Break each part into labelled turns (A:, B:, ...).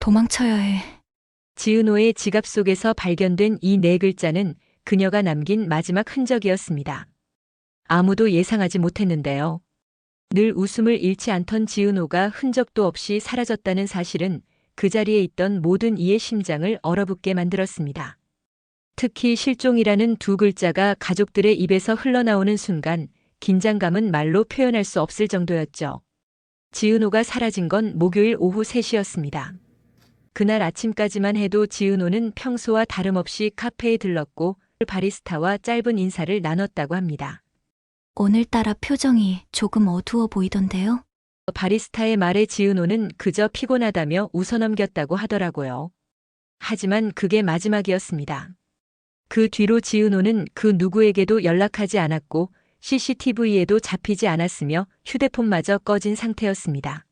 A: 도망쳐야 해.
B: 지은호의 지갑 속에서 발견된 이 네 글자는 그녀가 남긴 마지막 흔적이었습니다. 아무도 예상하지 못했는데요. 늘 웃음을 잃지 않던 지은호가 흔적도 없이 사라졌다는 사실은 그 자리에 있던 모든 이의 심장을 얼어붙게 만들었습니다. 특히 실종이라는 두 글자가 가족들의 입에서 흘러나오는 순간 긴장감은 말로 표현할 수 없을 정도였죠. 지은호가 사라진 건 목요일 오후 3시였습니다. 그날 아침까지만 해도 지은호는 평소와 다름없이 카페에 들렀고 바리스타와 짧은 인사를 나눴다고 합니다.
A: 오늘따라 표정이 조금 어두워 보이던데요?
B: 바리스타의 말에 지은호는 그저 피곤하다며 웃어넘겼다고 하더라고요. 하지만 그게 마지막이었습니다. 그 뒤로 지은호는 그 누구에게도 연락하지 않았고 CCTV에도 잡히지 않았으며 휴대폰마저 꺼진 상태였습니다.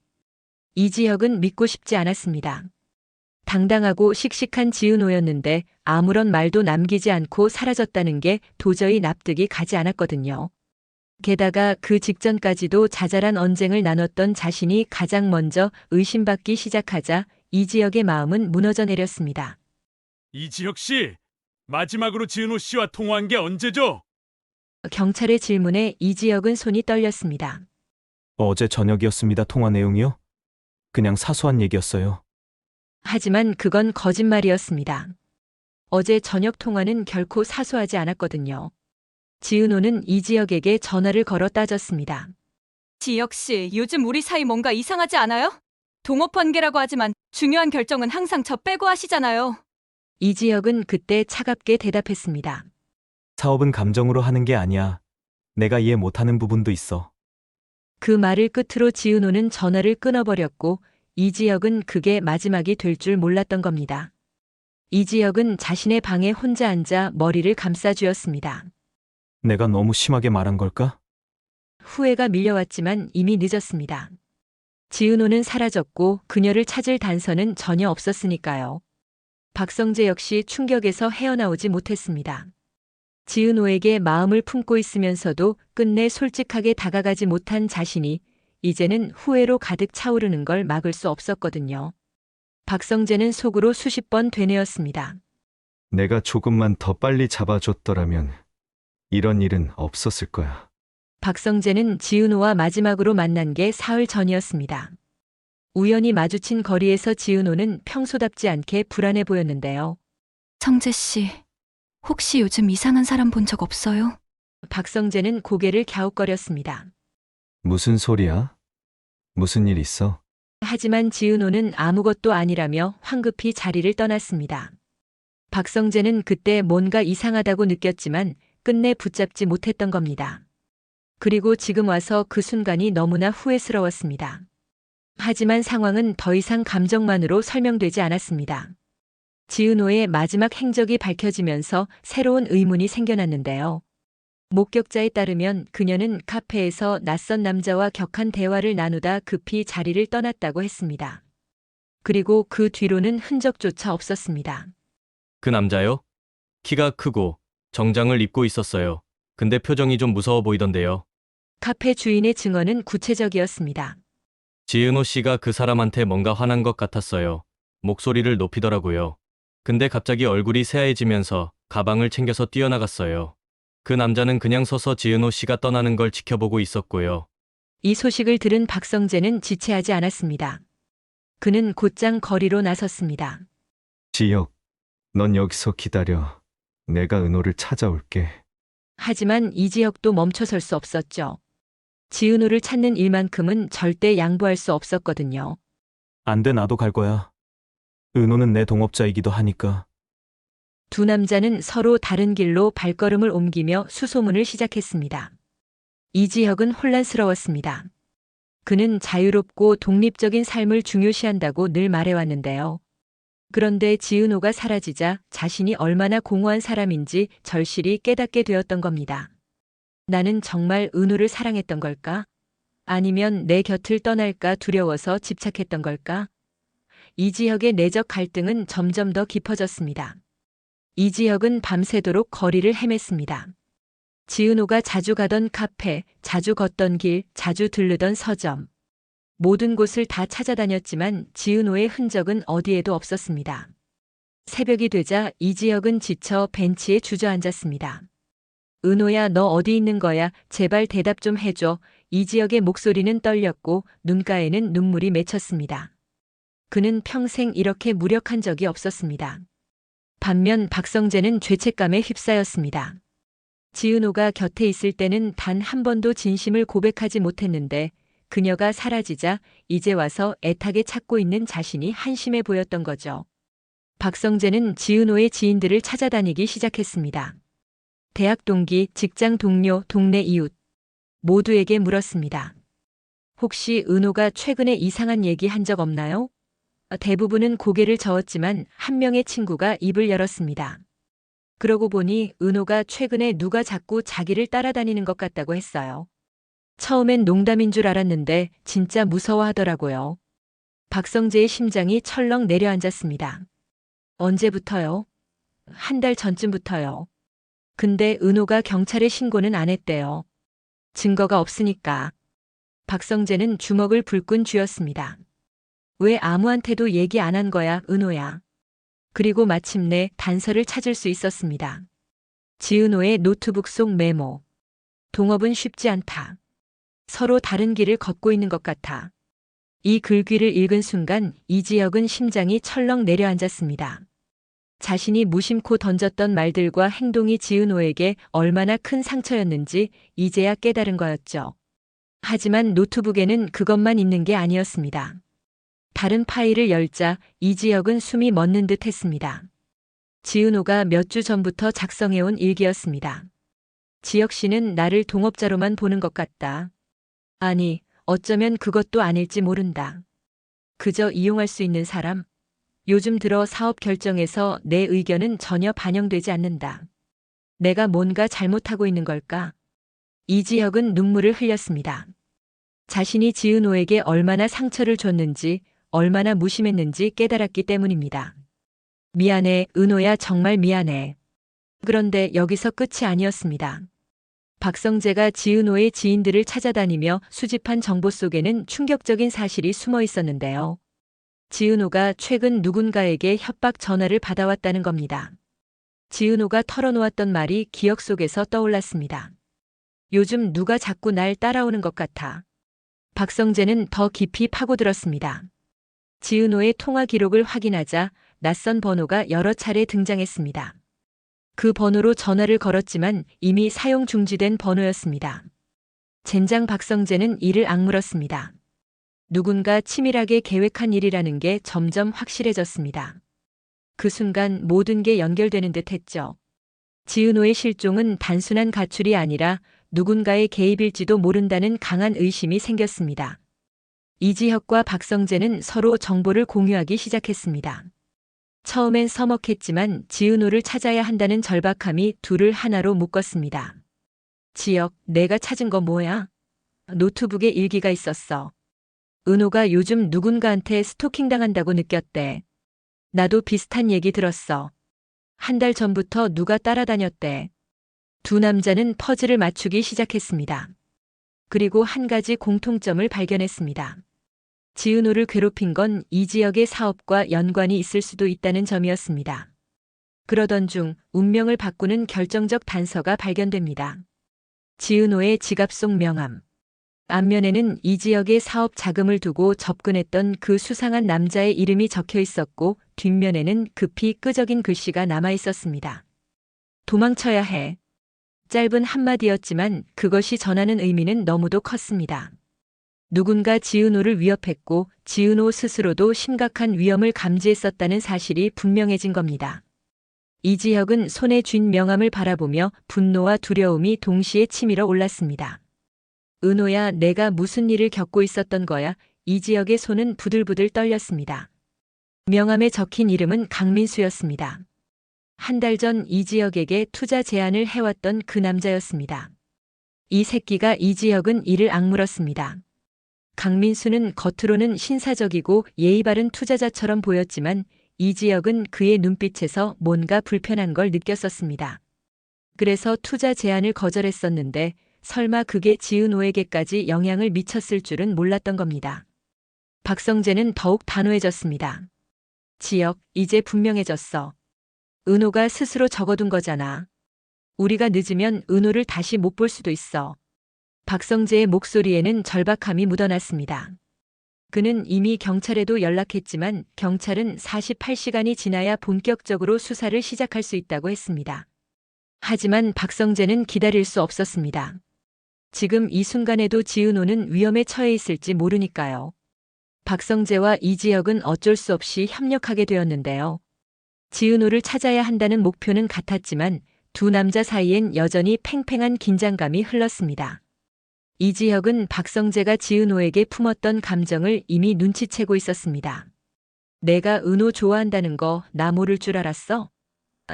B: 이지혁은 믿고 싶지 않았습니다. 당당하고 씩씩한 지은호였는데 아무런 말도 남기지 않고 사라졌다는 게 도저히 납득이 가지 않았거든요. 게다가 그 직전까지도 자잘한 언쟁을 나눴던 자신이 가장 먼저 의심받기 시작하자 이지혁의 마음은 무너져 내렸습니다.
C: 이지혁 씨, 마지막으로 지은호 씨와 통화한 게 언제죠?
B: 경찰의 질문에 이지혁은 손이 떨렸습니다.
D: 어제 저녁이었습니다. 통화 내용이요? 그냥 사소한 얘기였어요.
B: 하지만 그건 거짓말이었습니다. 어제 저녁 통화는 결코 사소하지 않았거든요. 지은호는 이지혁에게 전화를 걸어 따졌습니다.
E: 지혁 씨, 요즘 우리 사이 뭔가 이상하지 않아요? 동업 관계라고 하지만 중요한 결정은 항상 저 빼고 하시잖아요.
B: 이지혁은 그때 차갑게 대답했습니다.
D: 사업은 감정으로 하는 게 아니야. 내가 이해 못하는 부분도 있어.
B: 그 말을 끝으로 지은호는 전화를 끊어버렸고 이지혁은 그게 마지막이 될 줄 몰랐던 겁니다. 이지혁은 자신의 방에 혼자 앉아 머리를 감싸쥐었습니다.
D: 내가 너무 심하게 말한 걸까?
B: 후회가 밀려왔지만 이미 늦었습니다. 지은호는 사라졌고 그녀를 찾을 단서는 전혀 없었으니까요. 박성재 역시 충격에서 헤어나오지 못했습니다. 지은호에게 마음을 품고 있으면서도 끝내 솔직하게 다가가지 못한 자신이 이제는 후회로 가득 차오르는 걸 막을 수 없었거든요. 박성재는 속으로 수십 번 되뇌었습니다.
F: 내가 조금만 더 빨리 잡아줬더라면 이런 일은 없었을 거야.
B: 박성재는 지은호와 마지막으로 만난 게 사흘 전이었습니다. 우연히 마주친 거리에서 지은호는 평소답지 않게 불안해 보였는데요.
A: 성재 씨, 혹시 요즘 이상한 사람 본 적 없어요?
B: 박성재는 고개를 갸웃거렸습니다.
F: 무슨 소리야? 무슨 일 있어?
B: 하지만 지은호는 아무것도 아니라며 황급히 자리를 떠났습니다. 박성재는 그때 뭔가 이상하다고 느꼈지만 끝내 붙잡지 못했던 겁니다. 그리고 지금 와서 그 순간이 너무나 후회스러웠습니다. 하지만 상황은 더 이상 감정만으로 설명되지 않았습니다. 지은호의 마지막 행적이 밝혀지면서 새로운 의문이 생겨났는데요. 목격자에 따르면 그녀는 카페에서 낯선 남자와 격한 대화를 나누다 급히 자리를 떠났다고 했습니다. 그리고 그 뒤로는 흔적조차 없었습니다.
G: 그 남자요? 키가 크고 정장을 입고 있었어요. 근데 표정이 좀 무서워 보이던데요.
B: 카페 주인의 증언은 구체적이었습니다.
G: 지은호 씨가 그 사람한테 뭔가 화난 것 같았어요. 목소리를 높이더라고요. 근데 갑자기 얼굴이 새하얘지면서 가방을 챙겨서 뛰어나갔어요. 그 남자는 그냥 서서 지은호 씨가 떠나는 걸 지켜보고 있었고요.
B: 이 소식을 들은 박성재는 지체하지 않았습니다. 그는 곧장 거리로 나섰습니다.
F: 지혁, 넌 여기서 기다려. 내가 은호를 찾아올게.
B: 하지만 이지혁도 멈춰설 수 없었죠. 지은호를 찾는 일만큼은 절대 양보할 수 없었거든요.
D: 안 돼, 나도 갈 거야. 은호는 내 동업자이기도 하니까.
B: 두 남자는 서로 다른 길로 발걸음을 옮기며 수소문을 시작했습니다. 이지혁은 혼란스러웠습니다. 그는 자유롭고 독립적인 삶을 중요시한다고 늘 말해왔는데요. 그런데 지은호가 사라지자 자신이 얼마나 공허한 사람인지 절실히 깨닫게 되었던 겁니다. 나는 정말 은호를 사랑했던 걸까? 아니면 내 곁을 떠날까 두려워서 집착했던 걸까? 이지혁의 내적 갈등은 점점 더 깊어졌습니다. 이지혁은 밤새도록 거리를 헤맸습니다. 지은호가 자주 가던 카페, 자주 걷던 길, 자주 들르던 서점. 모든 곳을 다 찾아다녔지만 지은호의 흔적은 어디에도 없었습니다. 새벽이 되자 이지혁은 지쳐 벤치에 주저앉았습니다. 은호야, 너 어디 있는 거야? 제발 대답 좀 해줘. 이지혁의 목소리는 떨렸고 눈가에는 눈물이 맺혔습니다. 그는 평생 이렇게 무력한 적이 없었습니다. 반면 박성재는 죄책감에 휩싸였습니다. 지은호가 곁에 있을 때는 단 한 번도 진심을 고백하지 못했는데 그녀가 사라지자 이제 와서 애타게 찾고 있는 자신이 한심해 보였던 거죠. 박성재는 지은호의 지인들을 찾아다니기 시작했습니다. 대학 동기, 직장 동료, 동네 이웃 모두에게 물었습니다. 혹시 은호가 최근에 이상한 얘기 한 적 없나요? 대부분은 고개를 저었지만 한 명의 친구가 입을 열었습니다. 그러고 보니 은호가 최근에 누가 자꾸 자기를 따라다니는 것 같다고 했어요. 처음엔 농담인 줄 알았는데 진짜 무서워하더라고요. 박성재의 심장이 철렁 내려앉았습니다. 언제부터요? 한 달 전쯤부터요. 근데 은호가 경찰에 신고는 안 했대요. 증거가 없으니까. 박성재는 주먹을 불끈 쥐었습니다. 왜 아무한테도 얘기 안 한 거야, 은호야? 그리고 마침내 단서를 찾을 수 있었습니다. 지은호의 노트북 속 메모. 동업은 쉽지 않다. 서로 다른 길을 걷고 있는 것 같아. 이 글귀를 읽은 순간 이지혁은 심장이 철렁 내려앉았습니다. 자신이 무심코 던졌던 말들과 행동이 지은호에게 얼마나 큰 상처였는지 이제야 깨달은 거였죠. 하지만 노트북에는 그것만 있는 게 아니었습니다. 다른 파일을 열자 이지혁은 숨이 멎는 듯 했습니다. 지은호가 몇 주 전부터 작성해온 일기였습니다. 지혁 씨는 나를 동업자로만 보는 것 같다. 아니, 어쩌면 그것도 아닐지 모른다. 그저 이용할 수 있는 사람? 요즘 들어 사업 결정에서 내 의견은 전혀 반영되지 않는다. 내가 뭔가 잘못하고 있는 걸까? 이지혁은 눈물을 흘렸습니다. 자신이 지은호에게 얼마나 상처를 줬는지, 얼마나 무심했는지 깨달았기 때문입니다. 미안해, 은호야, 정말 미안해. 그런데 여기서 끝이 아니었습니다. 박성재가 지은호의 지인들을 찾아다니며 수집한 정보 속에는 충격적인 사실이 숨어 있었는데요. 지은호가 최근 누군가에게 협박 전화를 받아왔다는 겁니다. 지은호가 털어놓았던 말이 기억 속에서 떠올랐습니다. 요즘 누가 자꾸 날 따라오는 것 같아. 박성재는 더 깊이 파고들었습니다. 지은호의 통화 기록을 확인하자 낯선 번호가 여러 차례 등장했습니다. 그 번호로 전화를 걸었지만 이미 사용 중지된 번호였습니다. 젠장. 박성재는 이를 악물었습니다. 누군가 치밀하게 계획한 일이라는 게 점점 확실해졌습니다. 그 순간 모든 게 연결되는 듯 했죠. 지은호의 실종은 단순한 가출이 아니라 누군가의 개입일지도 모른다는 강한 의심이 생겼습니다. 이지혁과 박성재는 서로 정보를 공유하기 시작했습니다. 처음엔 서먹했지만 지은호를 찾아야 한다는 절박함이 둘을 하나로 묶었습니다. 지혁, 내가 찾은 거 뭐야? 노트북에 일기가 있었어. 은호가 요즘 누군가한테 스토킹 당한다고 느꼈대. 나도 비슷한 얘기 들었어. 한 달 전부터 누가 따라다녔대. 두 남자는 퍼즐을 맞추기 시작했습니다. 그리고 한 가지 공통점을 발견했습니다. 지은호를 괴롭힌 건 이지혁의 사업과 연관이 있을 수도 있다는 점이었습니다. 그러던 중 운명을 바꾸는 결정적 단서가 발견됩니다. 지은호의 지갑 속 명함. 앞면에는 이지혁의 사업 자금을 두고 접근했던 그 수상한 남자의 이름이 적혀 있었고 뒷면에는 급히 끄적인 글씨가 남아 있었습니다. 도망쳐야 해. 짧은 한마디였지만 그것이 전하는 의미는 너무도 컸습니다. 누군가 지은호를 위협했고 지은호 스스로도 심각한 위험을 감지했었다는 사실이 분명해진 겁니다. 이지혁은 손에 쥔 명함을 바라보며 분노와 두려움이 동시에 치밀어 올랐습니다. 은호야, 내가 무슨 일을 겪고 있었던 거야? 이지혁의 손은 부들부들 떨렸습니다. 명함에 적힌 이름은 강민수였습니다. 한 달 전 이지혁에게 투자 제안을 해왔던 그 남자였습니다. 이 새끼가. 이지혁은 이를 악물었습니다. 강민수는 겉으로는 신사적이고 예의 바른 투자자처럼 보였지만 이지혁은 그의 눈빛에서 뭔가 불편한 걸 느꼈었습니다. 그래서 투자 제안을 거절했었는데 설마 그게 지은호에게까지 영향을 미쳤을 줄은 몰랐던 겁니다. 박성재는 더욱 단호해졌습니다. 지혁, 이제 분명해졌어. 은호가 스스로 적어둔 거잖아. 우리가 늦으면 은호를 다시 못 볼 수도 있어. 박성재의 목소리에는 절박함이 묻어났습니다. 그는 이미 경찰에도 연락했지만 경찰은 48시간이 지나야 본격적으로 수사를 시작할 수 있다고 했습니다. 하지만 박성재는 기다릴 수 없었습니다. 지금 이 순간에도 지은호는 위험에 처해 있을지 모르니까요. 박성재와 이지혁은 어쩔 수 없이 협력하게 되었는데요. 지은호를 찾아야 한다는 목표는 같았지만 두 남자 사이엔 여전히 팽팽한 긴장감이 흘렀습니다. 이지혁은 박성재가 지은호에게 품었던 감정을 이미 눈치채고 있었습니다. 내가 은호 좋아한다는 거 나 모를 줄 알았어?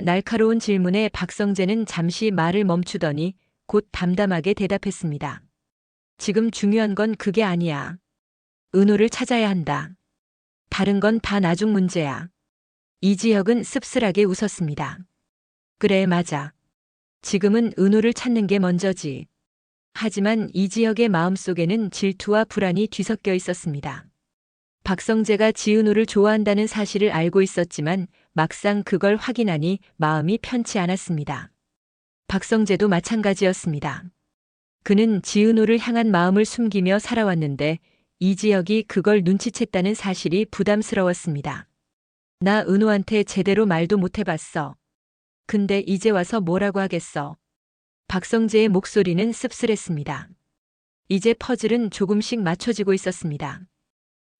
B: 날카로운 질문에 박성재는 잠시 말을 멈추더니 곧 담담하게 대답했습니다. 지금 중요한 건 그게 아니야. 은호를 찾아야 한다. 다른 건 다 나중 문제야. 이지혁은 씁쓸하게 웃었습니다. 그래, 맞아. 지금은 은호를 찾는 게 먼저지. 하지만 이지혁의 마음속에는 질투와 불안이 뒤섞여 있었습니다. 박성재가 지은호를 좋아한다는 사실을 알고 있었지만 막상 그걸 확인하니 마음이 편치 않았습니다. 박성재도 마찬가지였습니다. 그는 지은호를 향한 마음을 숨기며 살아왔는데 이지혁이 그걸 눈치챘다는 사실이 부담스러웠습니다. 나 은호한테 제대로 말도 못 해봤어. 근데 이제 와서 뭐라고 하겠어. 박성재의 목소리는 씁쓸했습니다. 이제 퍼즐은 조금씩 맞춰지고 있었습니다.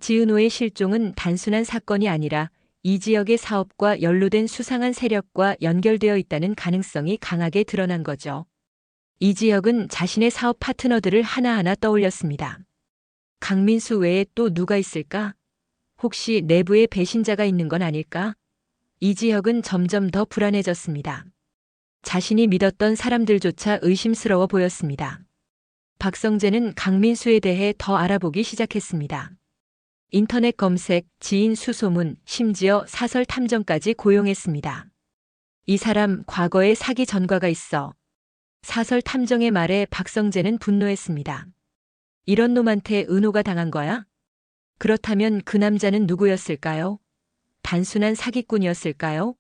B: 지은호의 실종은 단순한 사건이 아니라 이지혁의 사업과 연루된 수상한 세력과 연결되어 있다는 가능성이 강하게 드러난 거죠. 이지혁은 자신의 사업 파트너들을 하나하나 떠올렸습니다. 강민수 외에 또 누가 있을까? 혹시 내부에 배신자가 있는 건 아닐까? 이지혁은 점점 더 불안해졌습니다. 자신이 믿었던 사람들조차 의심스러워 보였습니다. 박성재는 강민수에 대해 더 알아보기 시작했습니다. 인터넷 검색, 지인 수소문, 심지어 사설 탐정까지 고용했습니다. 이 사람 과거에 사기 전과가 있어. 사설 탐정의 말에 박성재는 분노했습니다. 이런 놈한테 은호가 당한 거야? 그렇다면 그 남자는 누구였을까요? 단순한 사기꾼이었을까요?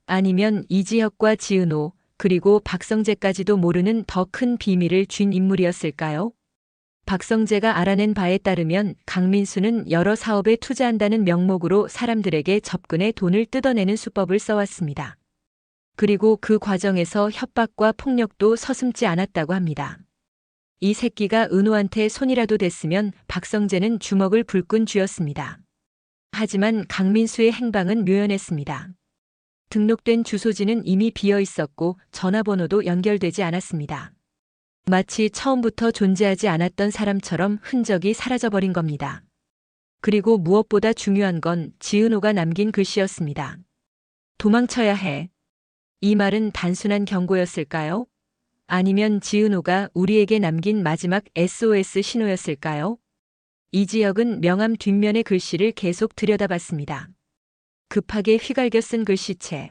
B: 아니면 이지혁과 지은호, 그리고 박성재까지도 모르는 더 큰 비밀을 쥔 인물이었을까요? 박성재가 알아낸 바에 따르면 강민수는 여러 사업에 투자한다는 명목으로 사람들에게 접근해 돈을 뜯어내는 수법을 써왔습니다. 그리고 그 과정에서 협박과 폭력도 서슴지 않았다고 합니다. 이 새끼가 은호한테 손이라도 댔으면 박성재는 주먹을 불끈 쥐었습니다. 하지만 강민수의 행방은 묘연했습니다. 등록된 주소지는 이미 비어 있었고 전화번호도 연결되지 않았습니다. 마치 처음부터 존재하지 않았던 사람처럼 흔적이 사라져버린 겁니다. 그리고 무엇보다 중요한 건 지은호가 남긴 글씨였습니다. 도망쳐야 해. 이 말은 단순한 경고였을까요? 아니면 지은호가 우리에게 남긴 마지막 SOS 신호였을까요? 이지혁은 명함 뒷면의 글씨를 계속 들여다봤습니다. 급하게 휘갈겨 쓴 글씨체.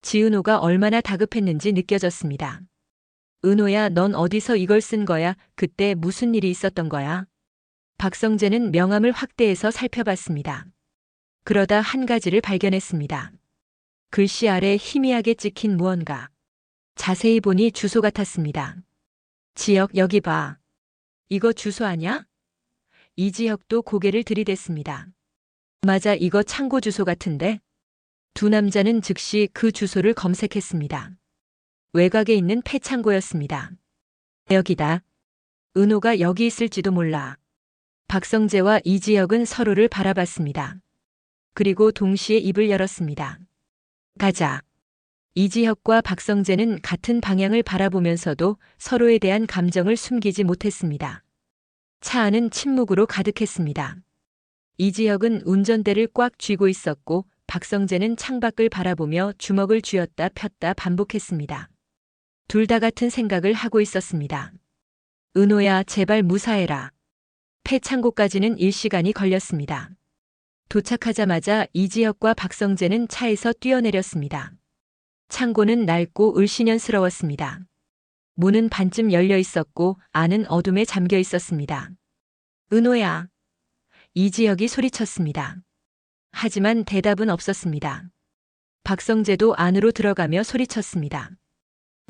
B: 지은호가 얼마나 다급했는지 느껴졌습니다. 은호야, 넌 어디서 이걸 쓴 거야? 그때 무슨 일이 있었던 거야? 박성재는 명함을 확대해서 살펴봤습니다. 그러다 한 가지를 발견했습니다. 글씨 아래 희미하게 찍힌 무언가. 자세히 보니 주소 같았습니다. 지혁, 여기 봐. 이거 주소 아냐? 이지혁도 고개를 들이댔습니다. 맞아, 이거 창고 주소 같은데? 두 남자는 즉시 그 주소를 검색했습니다. 외곽에 있는 폐창고였습니다. 여기다. 은호가 여기 있을지도 몰라. 박성재와 이지혁은 서로를 바라봤습니다. 그리고 동시에 입을 열었습니다. 가자. 이지혁과 박성재는 같은 방향을 바라보면서도 서로에 대한 감정을 숨기지 못했습니다. 차 안은 침묵으로 가득했습니다. 이지혁은 운전대를 꽉 쥐고 있었고 박성재는 창밖을 바라보며 주먹을 쥐었다 폈다 반복했습니다. 둘 다 같은 생각을 하고 있었습니다. 은호야, 제발 무사해라. 폐창고까지는 1시간이 걸렸습니다. 도착하자마자 이지혁과 박성재는 차에서 뛰어내렸습니다. 창고는 낡고 을씨년스러웠습니다. 문은 반쯤 열려 있었고 안은 어둠에 잠겨 있었습니다. 은호야. 이지혁이 소리쳤습니다. 하지만 대답은 없었습니다. 박성재도 안으로 들어가며 소리쳤습니다.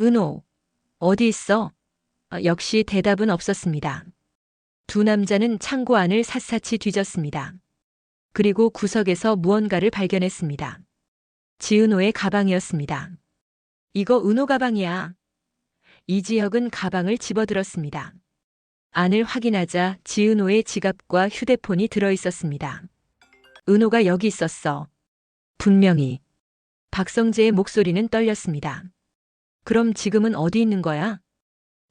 B: 은호, 어디 있어? 역시 대답은 없었습니다. 두 남자는 창고 안을 샅샅이 뒤졌습니다. 그리고 구석에서 무언가를 발견했습니다. 지은호의 가방이었습니다. 이거 은호 가방이야. 이지혁은 가방을 집어들었습니다. 안을 확인하자 지은호의 지갑과 휴대폰이 들어있었습니다. 은호가 여기 있었어. 분명히. 박성재의 목소리는 떨렸습니다. 그럼 지금은 어디 있는 거야?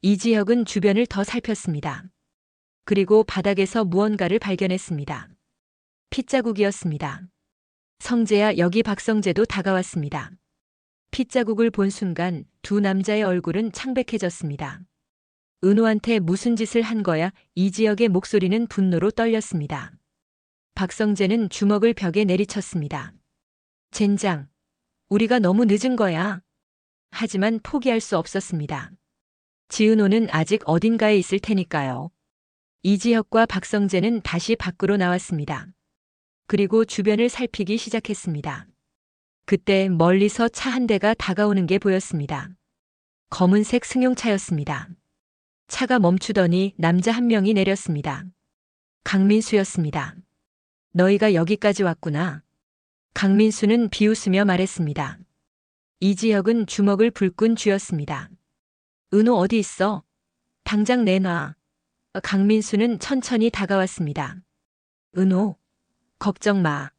B: 이지혁은 주변을 더 살폈습니다. 그리고 바닥에서 무언가를 발견했습니다. 핏자국이었습니다. 성재야, 여기. 박성재도 다가왔습니다. 핏자국을 본 순간 두 남자의 얼굴은 창백해졌습니다. 은호한테 무슨 짓을 한 거야? 이지혁의 목소리는 분노로 떨렸습니다. 박성재는 주먹을 벽에 내리쳤습니다. 젠장, 우리가 너무 늦은 거야. 하지만 포기할 수 없었습니다. 지은호는 아직 어딘가에 있을 테니까요. 이지혁과 박성재는 다시 밖으로 나왔습니다. 그리고 주변을 살피기 시작했습니다. 그때 멀리서 차 한 대가 다가오는 게 보였습니다. 검은색 승용차였습니다. 차가 멈추더니 남자 한 명이 내렸습니다. 강민수였습니다. 너희가 여기까지 왔구나. 강민수는 비웃으며 말했습니다. 이지혁은 주먹을 불끈 쥐었습니다. 은호 어디 있어? 당장 내놔. 강민수는 천천히 다가왔습니다. 은호, 걱정 마.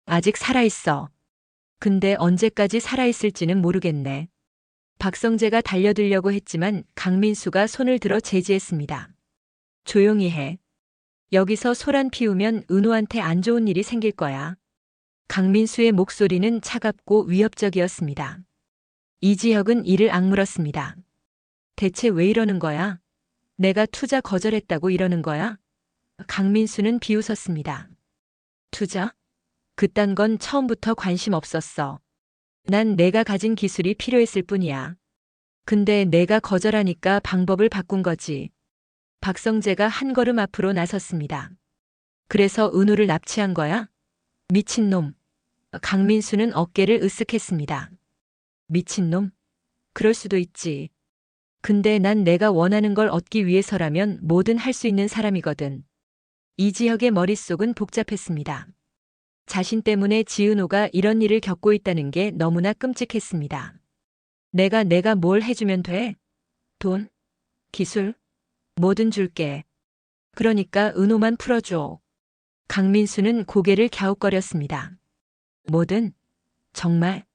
B: 아직 살아있어. 근데 언제까지 살아있을지는 모르겠네. 박성재가 달려들려고 했지만 강민수가 손을 들어 제지했습니다. 조용히 해. 여기서 소란 피우면 은호한테 안 좋은 일이 생길 거야. 강민수의 목소리는 차갑고 위협적이었습니다. 이지혁은 이를 악물었습니다. 대체 왜 이러는 거야? 내가 투자 거절했다고 이러는 거야? 강민수는 비웃었습니다. 투자? 그딴 건 처음부터 관심 없었어. 난 내가 가진 기술이 필요했을 뿐이야. 근데 내가 거절하니까 방법을 바꾼 거지. 박성재가 한 걸음 앞으로 나섰습니다. 그래서 은호를 납치한 거야? 미친놈. 강민수는 어깨를 으쓱했습니다. 미친놈? 그럴 수도 있지. 근데 난 내가 원하는 걸 얻기 위해서라면 뭐든 할 수 있는 사람이거든. 이지혁의 머릿속은 복잡했습니다. 자신 때문에 지은호가 이런 일을 겪고 있다는 게 너무나 끔찍했습니다. 내가 뭘 해주면 돼? 돈? 기술? 뭐든 줄게. 그러니까 은호만 풀어줘. 강민수는 고개를 갸웃거렸습니다. 뭐든? 정말?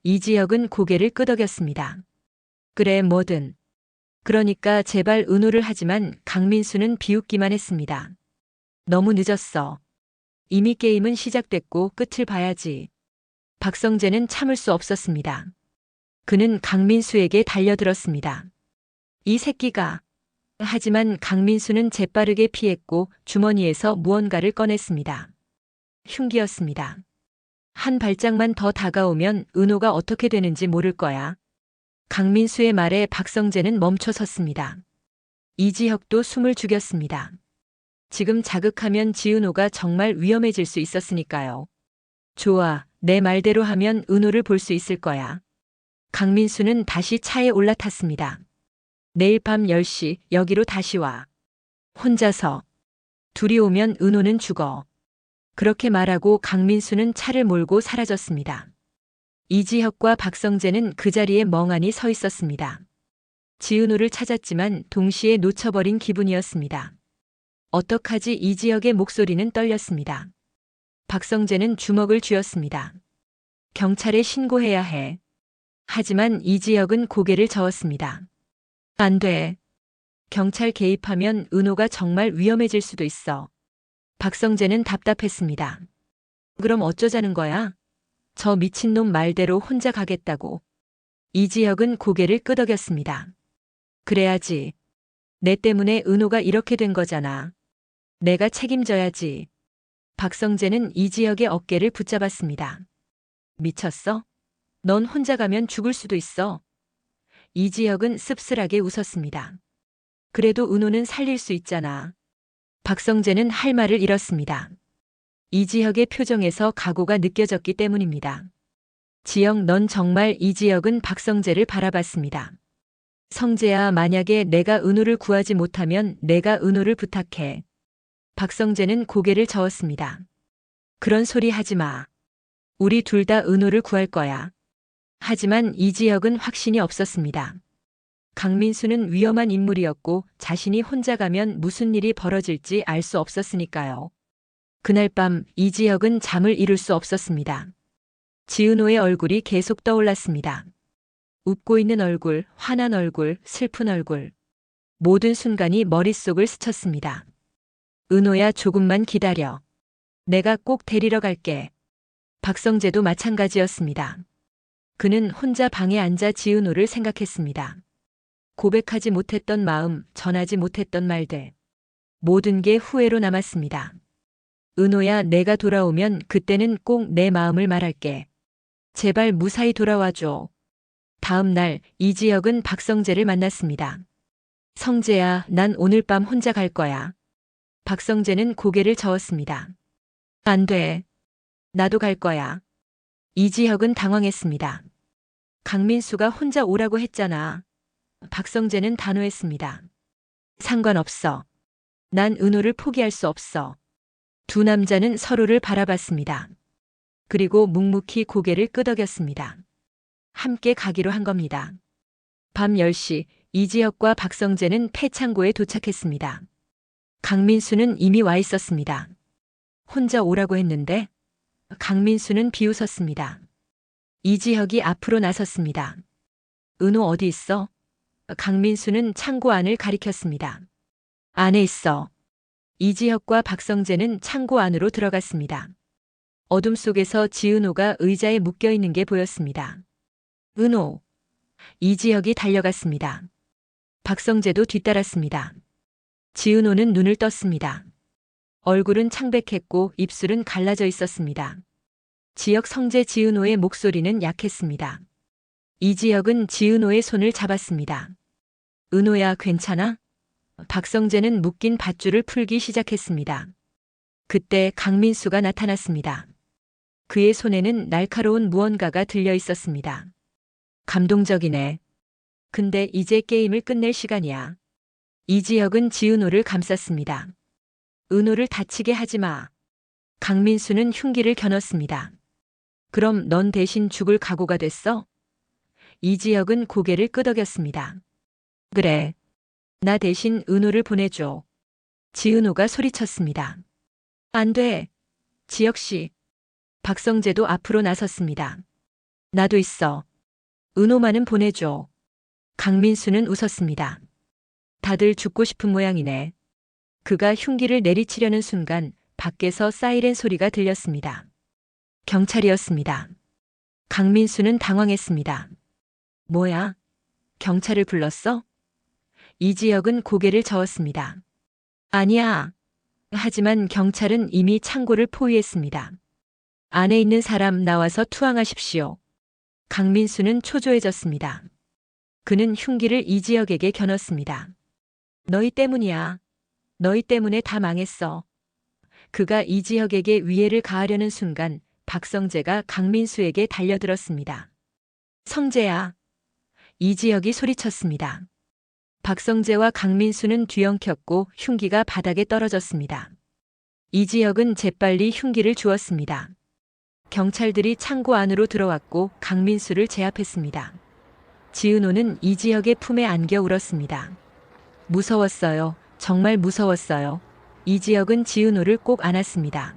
B: 이지혁은 고개를 끄덕였습니다. 그래, 뭐든. 그러니까 제발 은호를. 하지만 강민수는 비웃기만 했습니다. 너무 늦었어. 이미 게임은 시작됐고 끝을 봐야지. 박성재는 참을 수 없었습니다. 그는 강민수에게 달려들었습니다. 이 새끼가. 하지만 강민수는 재빠르게 피했고 주머니에서 무언가를 꺼냈습니다. 흉기였습니다. 한 발짝만 더 다가오면 은호가 어떻게 되는지 모를 거야. 강민수의 말에 박성재는 멈춰 섰습니다. 이지혁도 숨을 죽였습니다. 지금 자극하면 지은호가 정말 위험해질 수 있었으니까요. 좋아, 내 말대로 하면 은호를 볼 수 있을 거야. 강민수는 다시 차에 올라탔습니다. 내일 밤 10시 여기로 다시 와. 혼자서. 둘이 오면 은호는 죽어. 그렇게 말하고 강민수는 차를 몰고 사라졌습니다. 이지혁과 박성재는 그 자리에 멍하니 서 있었습니다. 지은호를 찾았지만 동시에 놓쳐버린 기분이었습니다. 어떡하지? 이지혁의 목소리는 떨렸습니다. 박성재는 주먹을 쥐었습니다. 경찰에 신고해야 해. 하지만 이지혁은 고개를 저었습니다. 안 돼. 경찰 개입하면 은호가 정말 위험해질 수도 있어. 박성재는 답답했습니다. 그럼 어쩌자는 거야? 저 미친놈 말대로 혼자 가겠다고. 이지혁은 고개를 끄덕였습니다. 그래야지. 내 때문에 은호가 이렇게 된 거잖아. 내가 책임져야지. 박성재는 이지혁의 어깨를 붙잡았습니다. 미쳤어? 넌 혼자 가면 죽을 수도 있어. 이지혁은 씁쓸하게 웃었습니다. 그래도 은호는 살릴 수 있잖아. 박성재는 할 말을 잃었습니다. 이지혁의 표정에서 각오가 느껴졌기 때문입니다. 지혁, 넌 정말? 이지혁은 박성재를 바라봤습니다. 성재야, 만약에 내가 은호를 구하지 못하면 내가 은호를 부탁해. 박성재는 고개를 저었습니다. 그런 소리 하지 마. 우리 둘 다 은호를 구할 거야. 하지만 이지혁은 확신이 없었습니다. 강민수는 위험한 인물이었고 자신이 혼자 가면 무슨 일이 벌어질지 알 수 없었으니까요. 그날 밤 이지혁은 잠을 이룰 수 없었습니다. 지은호의 얼굴이 계속 떠올랐습니다. 웃고 있는 얼굴, 화난 얼굴, 슬픈 얼굴. 모든 순간이 머릿속을 스쳤습니다. 은호야, 조금만 기다려. 내가 꼭 데리러 갈게. 박성재도 마찬가지였습니다. 그는 혼자 방에 앉아 지은호를 생각했습니다. 고백하지 못했던 마음, 전하지 못했던 말들. 모든 게 후회로 남았습니다. 은호야, 내가 돌아오면 그때는 꼭 내 마음을 말할게. 제발 무사히 돌아와줘. 다음 날 이지혁은 박성재를 만났습니다. 성재야, 난 오늘 밤 혼자 갈 거야. 박성재는 고개를 저었습니다. 안 돼. 나도 갈 거야. 이지혁은 당황했습니다. 강민수가 혼자 오라고 했잖아. 박성재는 단호했습니다. 상관없어. 난 은호를 포기할 수 없어. 두 남자는 서로를 바라봤습니다. 그리고 묵묵히 고개를 끄덕였습니다. 함께 가기로 한 겁니다. 밤 10시 이지혁과 박성재는 폐창고에 도착했습니다. 강민수는 이미 와 있었습니다. 혼자 오라고 했는데 강민수는 비웃었습니다. 이지혁이 앞으로 나섰습니다. 은호 어디 있어? 강민수는 창고 안을 가리켰습니다. 안에 있어. 이지혁과 박성재는 창고 안으로 들어갔습니다. 어둠 속에서 지은호가 의자에 묶여 있는 게 보였습니다. 은호. 이지혁이 달려갔습니다. 박성재도 뒤따랐습니다. 지은호는 눈을 떴습니다. 얼굴은 창백했고 입술은 갈라져 있었습니다. 지혁, 성재, 지은호의 목소리는 약했습니다. 이지혁은 지은호의 손을 잡았습니다. 은호야, 괜찮아? 박성재는 묶인 밧줄을 풀기 시작했습니다. 그때 강민수가 나타났습니다. 그의 손에는 날카로운 무언가가 들려 있었습니다. 감동적이네. 근데 이제 게임을 끝낼 시간이야. 이지혁은 지은호를 감쌌습니다. 은호를 다치게 하지 마. 강민수는 흉기를 겨눴습니다. 그럼 넌 대신 죽을 각오가 됐어? 이지혁은 고개를 끄덕였습니다. 그래. 나 대신 은호를 보내줘. 지은호가 소리쳤습니다. 안 돼. 지혁 씨. 박성재도 앞으로 나섰습니다. 나도 있어. 은호만은 보내줘. 강민수는 웃었습니다. 다들 죽고 싶은 모양이네. 그가 흉기를 내리치려는 순간 밖에서 사이렌 소리가 들렸습니다. 경찰이었습니다. 강민수는 당황했습니다. 뭐야? 경찰을 불렀어? 이지혁은 고개를 저었습니다. 아니야. 하지만 경찰은 이미 창고를 포위했습니다. 안에 있는 사람 나와서 투항하십시오. 강민수는 초조해졌습니다. 그는 흉기를 이지혁에게 겨눴습니다. 너희 때문이야. 너희 때문에 다 망했어. 그가 이지혁에게 위해를 가하려는 순간 박성재가 강민수에게 달려들었습니다. 성재야. 이지혁이 소리쳤습니다. 박성재와 강민수는 뒤엉켰고 흉기가 바닥에 떨어졌습니다. 이지혁은 재빨리 흉기를 주었습니다. 경찰들이 창고 안으로 들어왔고 강민수를 제압했습니다. 지은호는 이지혁의 품에 안겨 울었습니다. 무서웠어요. 정말 무서웠어요. 이지혁은 지은호를 꼭 안았습니다.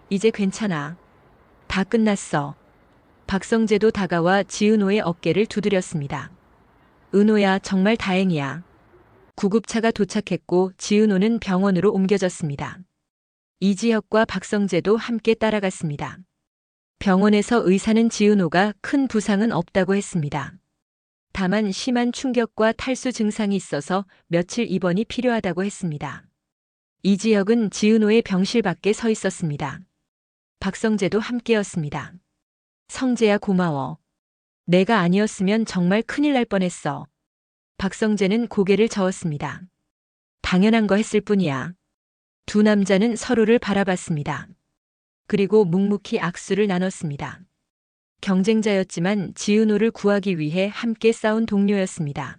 B: 이제 괜찮아. 다 끝났어. 박성재도 다가와 지은호의 어깨를 두드렸습니다. 은호야, 정말 다행이야. 구급차가 도착했고 지은호는 병원으로 옮겨졌습니다. 이지혁과 박성재도 함께 따라갔습니다. 병원에서 의사는 지은호가 큰 부상은 없다고 했습니다. 다만 심한 충격과 탈수 증상이 있어서 며칠 입원이 필요하다고 했습니다. 이지혁은 지은호의 병실 밖에 서 있었습니다. 박성재도 함께였습니다. 성재야, 고마워. 내가 아니었으면 정말 큰일 날 뻔했어. 박성재는 고개를 저었습니다. 당연한 거 했을 뿐이야. 두 남자는 서로를 바라봤습니다. 그리고 묵묵히 악수를 나눴습니다. 경쟁자였지만 지은호를 구하기 위해 함께 싸운 동료였습니다.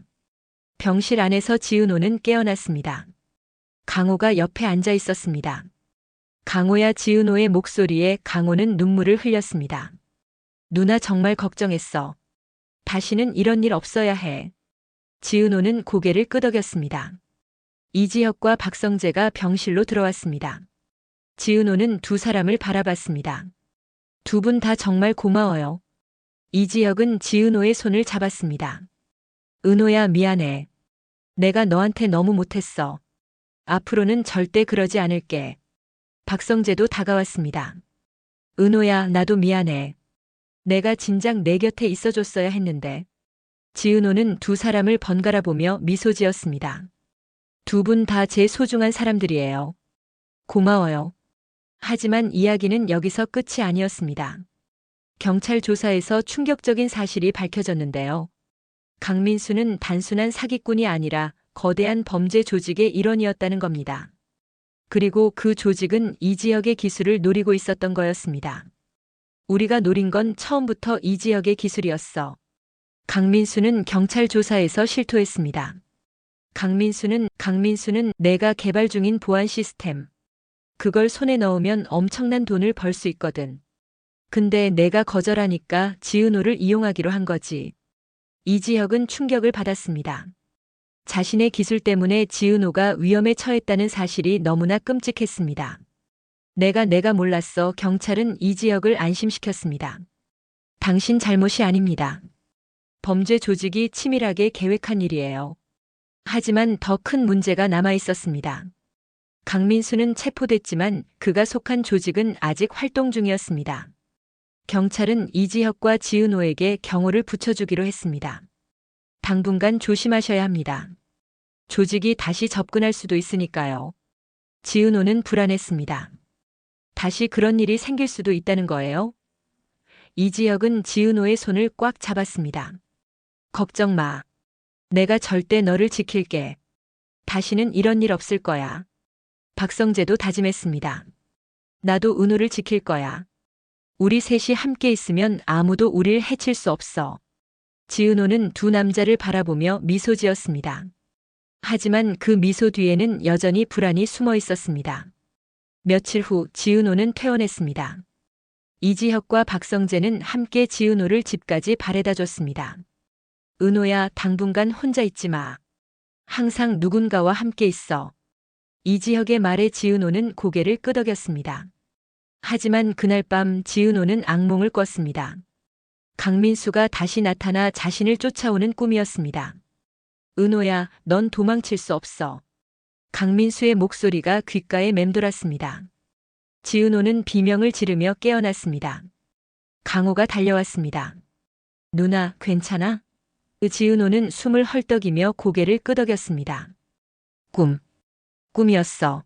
B: 병실 안에서 지은호는 깨어났습니다. 강호가 옆에 앉아 있었습니다. 강호야. 지은호의 목소리에 강호는 눈물을 흘렸습니다. 누나 정말 걱정했어. 다시는 이런 일 없어야 해. 지은호는 고개를 끄덕였습니다. 이지혁과 박성재가 병실로 들어왔습니다. 지은호는 두 사람을 바라봤습니다. 두 분 다 정말 고마워요. 이지혁은 지은호의 손을 잡았습니다. 은호야, 미안해. 내가 너한테 너무 못했어. 앞으로는 절대 그러지 않을게. 박성재도 다가왔습니다. 은호야, 나도 미안해. 내가 진작 내 곁에 있어줬어야 했는데. 지은호는 두 사람을 번갈아 보며 미소 지었습니다. 두 분 다 제 소중한 사람들이에요. 고마워요. 하지만 이야기는 여기서 끝이 아니었습니다. 경찰 조사에서 충격적인 사실이 밝혀졌는데요. 강민수는 단순한 사기꾼이 아니라 거대한 범죄 조직의 일원이었다는 겁니다. 그리고 그 조직은 이지혁의 기술을 노리고 있었던 거였습니다. 우리가 노린 건 처음부터 이지혁의 기술이었어. 강민수는 경찰 조사에서 실토했습니다. 강민수는 내가 개발 중인 보안 시스템. 그걸 손에 넣으면 엄청난 돈을 벌 수 있거든. 근데 내가 거절하니까 지은호를 이용하기로 한 거지. 이지혁은 충격을 받았습니다. 자신의 기술 때문에 지은호가 위험에 처했다는 사실이 너무나 끔찍했습니다. 내가 몰랐어. 경찰은 이지혁을 안심시켰습니다. 당신 잘못이 아닙니다. 범죄 조직이 치밀하게 계획한 일이에요. 하지만 더 큰 문제가 남아 있었습니다. 강민수는 체포됐지만 그가 속한 조직은 아직 활동 중이었습니다. 경찰은 이지혁과 지은호에게 경호를 붙여주기로 했습니다. 당분간 조심하셔야 합니다. 조직이 다시 접근할 수도 있으니까요. 지은호는 불안했습니다. 다시 그런 일이 생길 수도 있다는 거예요? 이지혁은 지은호의 손을 꽉 잡았습니다. 걱정 마. 내가 절대 너를 지킬게. 다시는 이런 일 없을 거야. 박성재도 다짐했습니다. 나도 은호를 지킬 거야. 우리 셋이 함께 있으면 아무도 우릴 해칠 수 없어. 지은호는 두 남자를 바라보며 미소 지었습니다. 하지만 그 미소 뒤에는 여전히 불안이 숨어 있었습니다. 며칠 후 지은호는 퇴원했습니다. 이지혁과 박성재는 함께 지은호를 집까지 바래다 줬습니다. 은호야, 당분간 혼자 있지 마. 항상 누군가와 함께 있어. 이지혁의 말에 지은호는 고개를 끄덕였습니다. 하지만 그날 밤 지은호는 악몽을 꿨습니다. 강민수가 다시 나타나 자신을 쫓아오는 꿈이었습니다. 은호야, 넌 도망칠 수 없어. 강민수의 목소리가 귓가에 맴돌았습니다. 지은호는 비명을 지르며 깨어났습니다. 강호가 달려왔습니다. 누나, 괜찮아? 지은호는 숨을 헐떡이며 고개를 끄덕였습니다. 꿈이었어.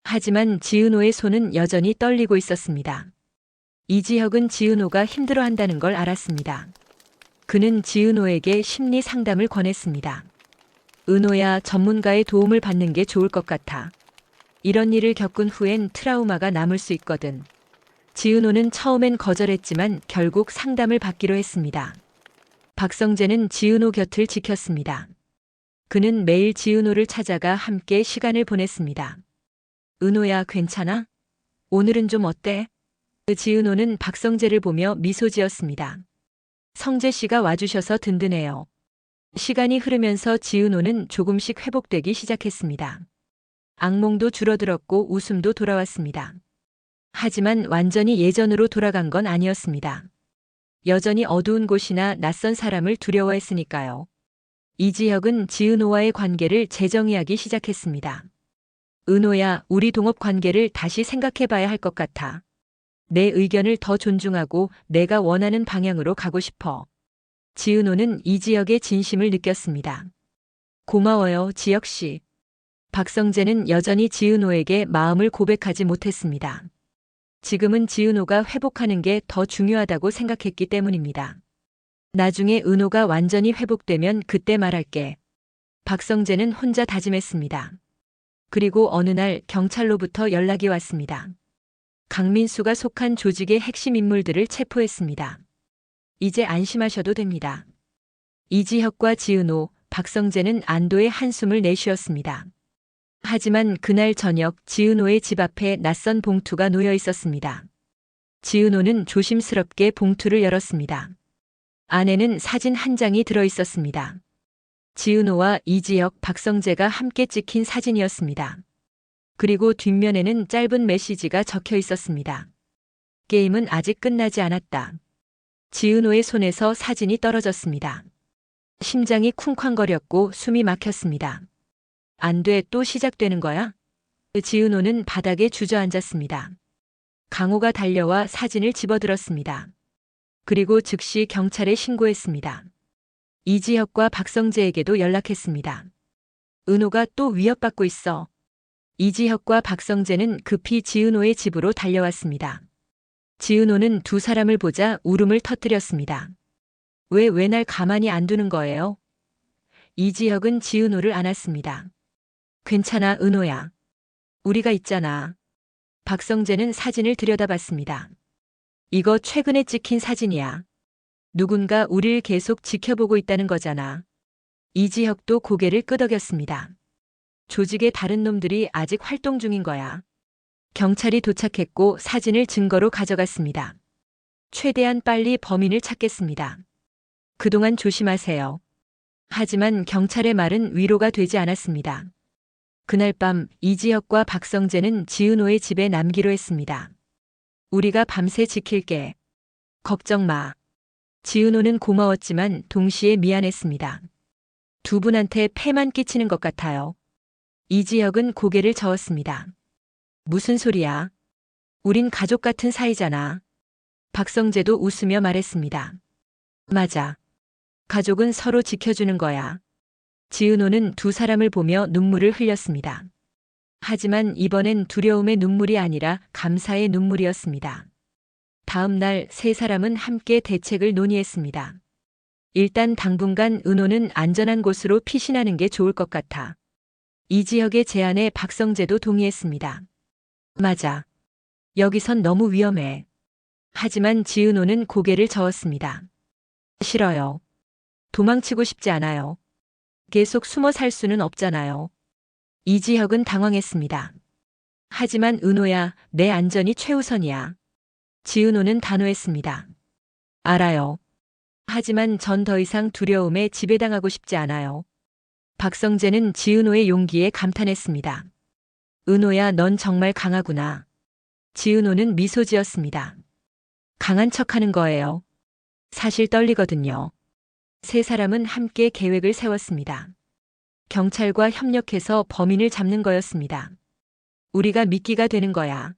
B: 하지만 지은호의 손은 여전히 떨리고 있었습니다. 이지혁은 지은호가 힘들어한다는 걸 알았습니다. 그는 지은호에게 심리 상담을 권했습니다. 은호야, 전문가의 도움을 받는 게 좋을 것 같아. 이런 일을 겪은 후엔 트라우마가 남을 수 있거든. 지은호는 처음엔 거절했지만 결국 상담을 받기로 했습니다. 박성재는 지은호 곁을 지켰습니다. 그는 매일 지은호를 찾아가 함께 시간을 보냈습니다. 은호야, 괜찮아? 오늘은 좀 어때? 지은호는 박성재를 보며 미소 지었습니다. 성재 씨가 와주셔서 든든해요. 시간이 흐르면서 지은호는 조금씩 회복되기 시작했습니다. 악몽도 줄어들었고 웃음도 돌아왔습니다. 하지만 완전히 예전으로 돌아간 건 아니었습니다. 여전히 어두운 곳이나 낯선 사람을 두려워했으니까요. 이지혁은 지은호와의 관계를 재정의하기 시작했습니다. 은호야, 우리 동업 관계를 다시 생각해봐야 할 것 같아. 내 의견을 더 존중하고 내가 원하는 방향으로 가고 싶어. 지은호는 이지혁의 진심을 느꼈습니다. 고마워요, 지혁씨. 박성재는 여전히 지은호에게 마음을 고백하지 못했습니다. 지금은 지은호가 회복하는 게 더 중요하다고 생각했기 때문입니다. 나중에 은호가 완전히 회복되면 그때 말할게. 박성재는 혼자 다짐했습니다. 그리고 어느 날 경찰로부터 연락이 왔습니다. 강민수가 속한 조직의 핵심 인물들을 체포했습니다. 이제 안심하셔도 됩니다. 이지혁과 지은호, 박성재는 안도의 한숨을 내쉬었습니다. 하지만 그날 저녁 지은호의 집 앞에 낯선 봉투가 놓여 있었습니다. 지은호는 조심스럽게 봉투를 열었습니다. 안에는 사진 한 장이 들어 있었습니다. 지은호와 이지혁, 박성재가 함께 찍힌 사진이었습니다. 그리고 뒷면에는 짧은 메시지가 적혀 있었습니다. 게임은 아직 끝나지 않았다. 지은호의 손에서 사진이 떨어졌습니다. 심장이 쿵쾅거렸고 숨이 막혔습니다. 안 돼, 또 시작되는 거야? 지은호는 바닥에 주저앉았습니다. 강호가 달려와 사진을 집어들었습니다. 그리고 즉시 경찰에 신고했습니다. 이지혁과 박성재에게도 연락했습니다. 은호가 또 위협받고 있어. 이지혁과 박성재는 급히 지은호의 집으로 달려왔습니다. 지은호는 두 사람을 보자 울음을 터뜨렸습니다. 왜 날 가만히 안 두는 거예요? 이지혁은 지은호를 안았습니다. 괜찮아, 은호야. 우리가 있잖아. 박성재는 사진을 들여다봤습니다. 이거 최근에 찍힌 사진이야. 누군가 우릴 계속 지켜보고 있다는 거잖아. 이지혁도 고개를 끄덕였습니다. 조직의 다른 놈들이 아직 활동 중인 거야. 경찰이 도착했고 사진을 증거로 가져갔습니다. 최대한 빨리 범인을 찾겠습니다. 그동안 조심하세요. 하지만 경찰의 말은 위로가 되지 않았습니다. 그날 밤 이지혁과 박성재는 지은호의 집에 남기로 했습니다. 우리가 밤새 지킬게. 걱정 마. 지은호는 고마웠지만 동시에 미안했습니다. 두 분한테 폐만 끼치는 것 같아요. 이지혁은 고개를 저었습니다. 무슨 소리야? 우린 가족 같은 사이잖아. 박성재도 웃으며 말했습니다. 맞아. 가족은 서로 지켜주는 거야. 지은호는 두 사람을 보며 눈물을 흘렸습니다. 하지만 이번엔 두려움의 눈물이 아니라 감사의 눈물이었습니다. 다음 날 세 사람은 함께 대책을 논의했습니다. 일단 당분간 은호는 안전한 곳으로 피신하는 게 좋을 것 같아. 이지혁의 제안에 박성재도 동의했습니다. 맞아. 여기선 너무 위험해. 하지만 지은호는 고개를 저었습니다. 싫어요. 도망치고 싶지 않아요. 계속 숨어 살 수는 없잖아요. 이지혁은 당황했습니다. 하지만 은호야, 내 안전이 최우선이야. 지은호는 단호했습니다. 알아요. 하지만 전 더 이상 두려움에 지배당하고 싶지 않아요. 박성재는 지은호의 용기에 감탄했습니다. 은호야, 넌 정말 강하구나. 지은호는 미소 지었습니다. 강한 척하는 거예요. 사실 떨리거든요. 세 사람은 함께 계획을 세웠습니다. 경찰과 협력해서 범인을 잡는 거였습니다. 우리가 미끼가 되는 거야.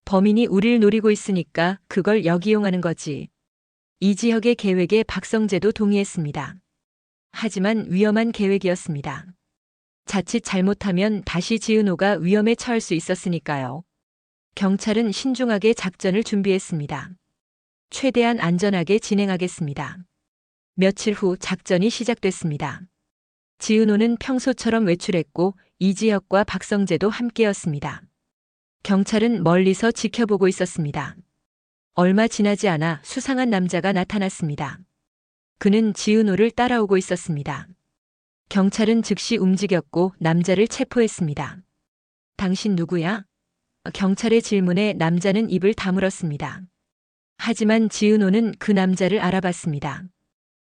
B: 범인이 우릴 노리고 있으니까 그걸 역이용하는 거지. 이지혁의 계획에 박성재도 동의했습니다. 하지만 위험한 계획이었습니다. 자칫 잘못하면 다시 지은호가 위험에 처할 수 있었으니까요. 경찰은 신중하게 작전을 준비했습니다. 최대한 안전하게 진행하겠습니다. 며칠 후 작전이 시작됐습니다. 지은호는 평소처럼 외출했고 이지혁과 박성재도 함께였습니다. 경찰은 멀리서 지켜보고 있었습니다. 얼마 지나지 않아 수상한 남자가 나타났습니다. 그는 지은호를 따라오고 있었습니다. 경찰은 즉시 움직였고 남자를 체포했습니다. 당신 누구야? 경찰의 질문에 남자는 입을 다물었습니다. 하지만 지은호는 그 남자를 알아봤습니다.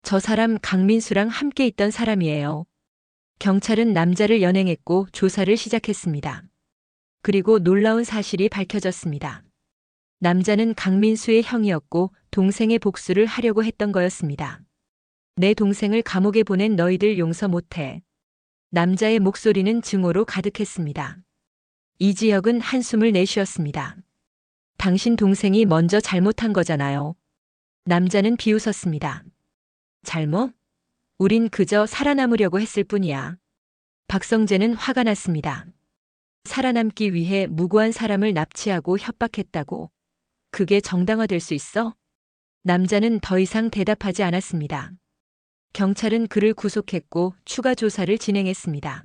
B: 저 사람 강민수랑 함께 있던 사람이에요. 경찰은 남자를 연행했고 조사를 시작했습니다. 그리고 놀라운 사실이 밝혀졌습니다. 남자는 강민수의 형이었고 동생의 복수를 하려고 했던 거였습니다. 내 동생을 감옥에 보낸 너희들 용서 못해. 남자의 목소리는 증오로 가득했습니다. 이지혁은 한숨을 내쉬었습니다. 당신 동생이 먼저 잘못한 거잖아요. 남자는 비웃었습니다. 잘못? 우린 그저 살아남으려고 했을 뿐이야. 박성재는 화가 났습니다. 살아남기 위해 무고한 사람을 납치하고 협박했다고. 그게 정당화될 수 있어? 남자는 더 이상 대답하지 않았습니다. 경찰은 그를 구속했고 추가 조사를 진행했습니다.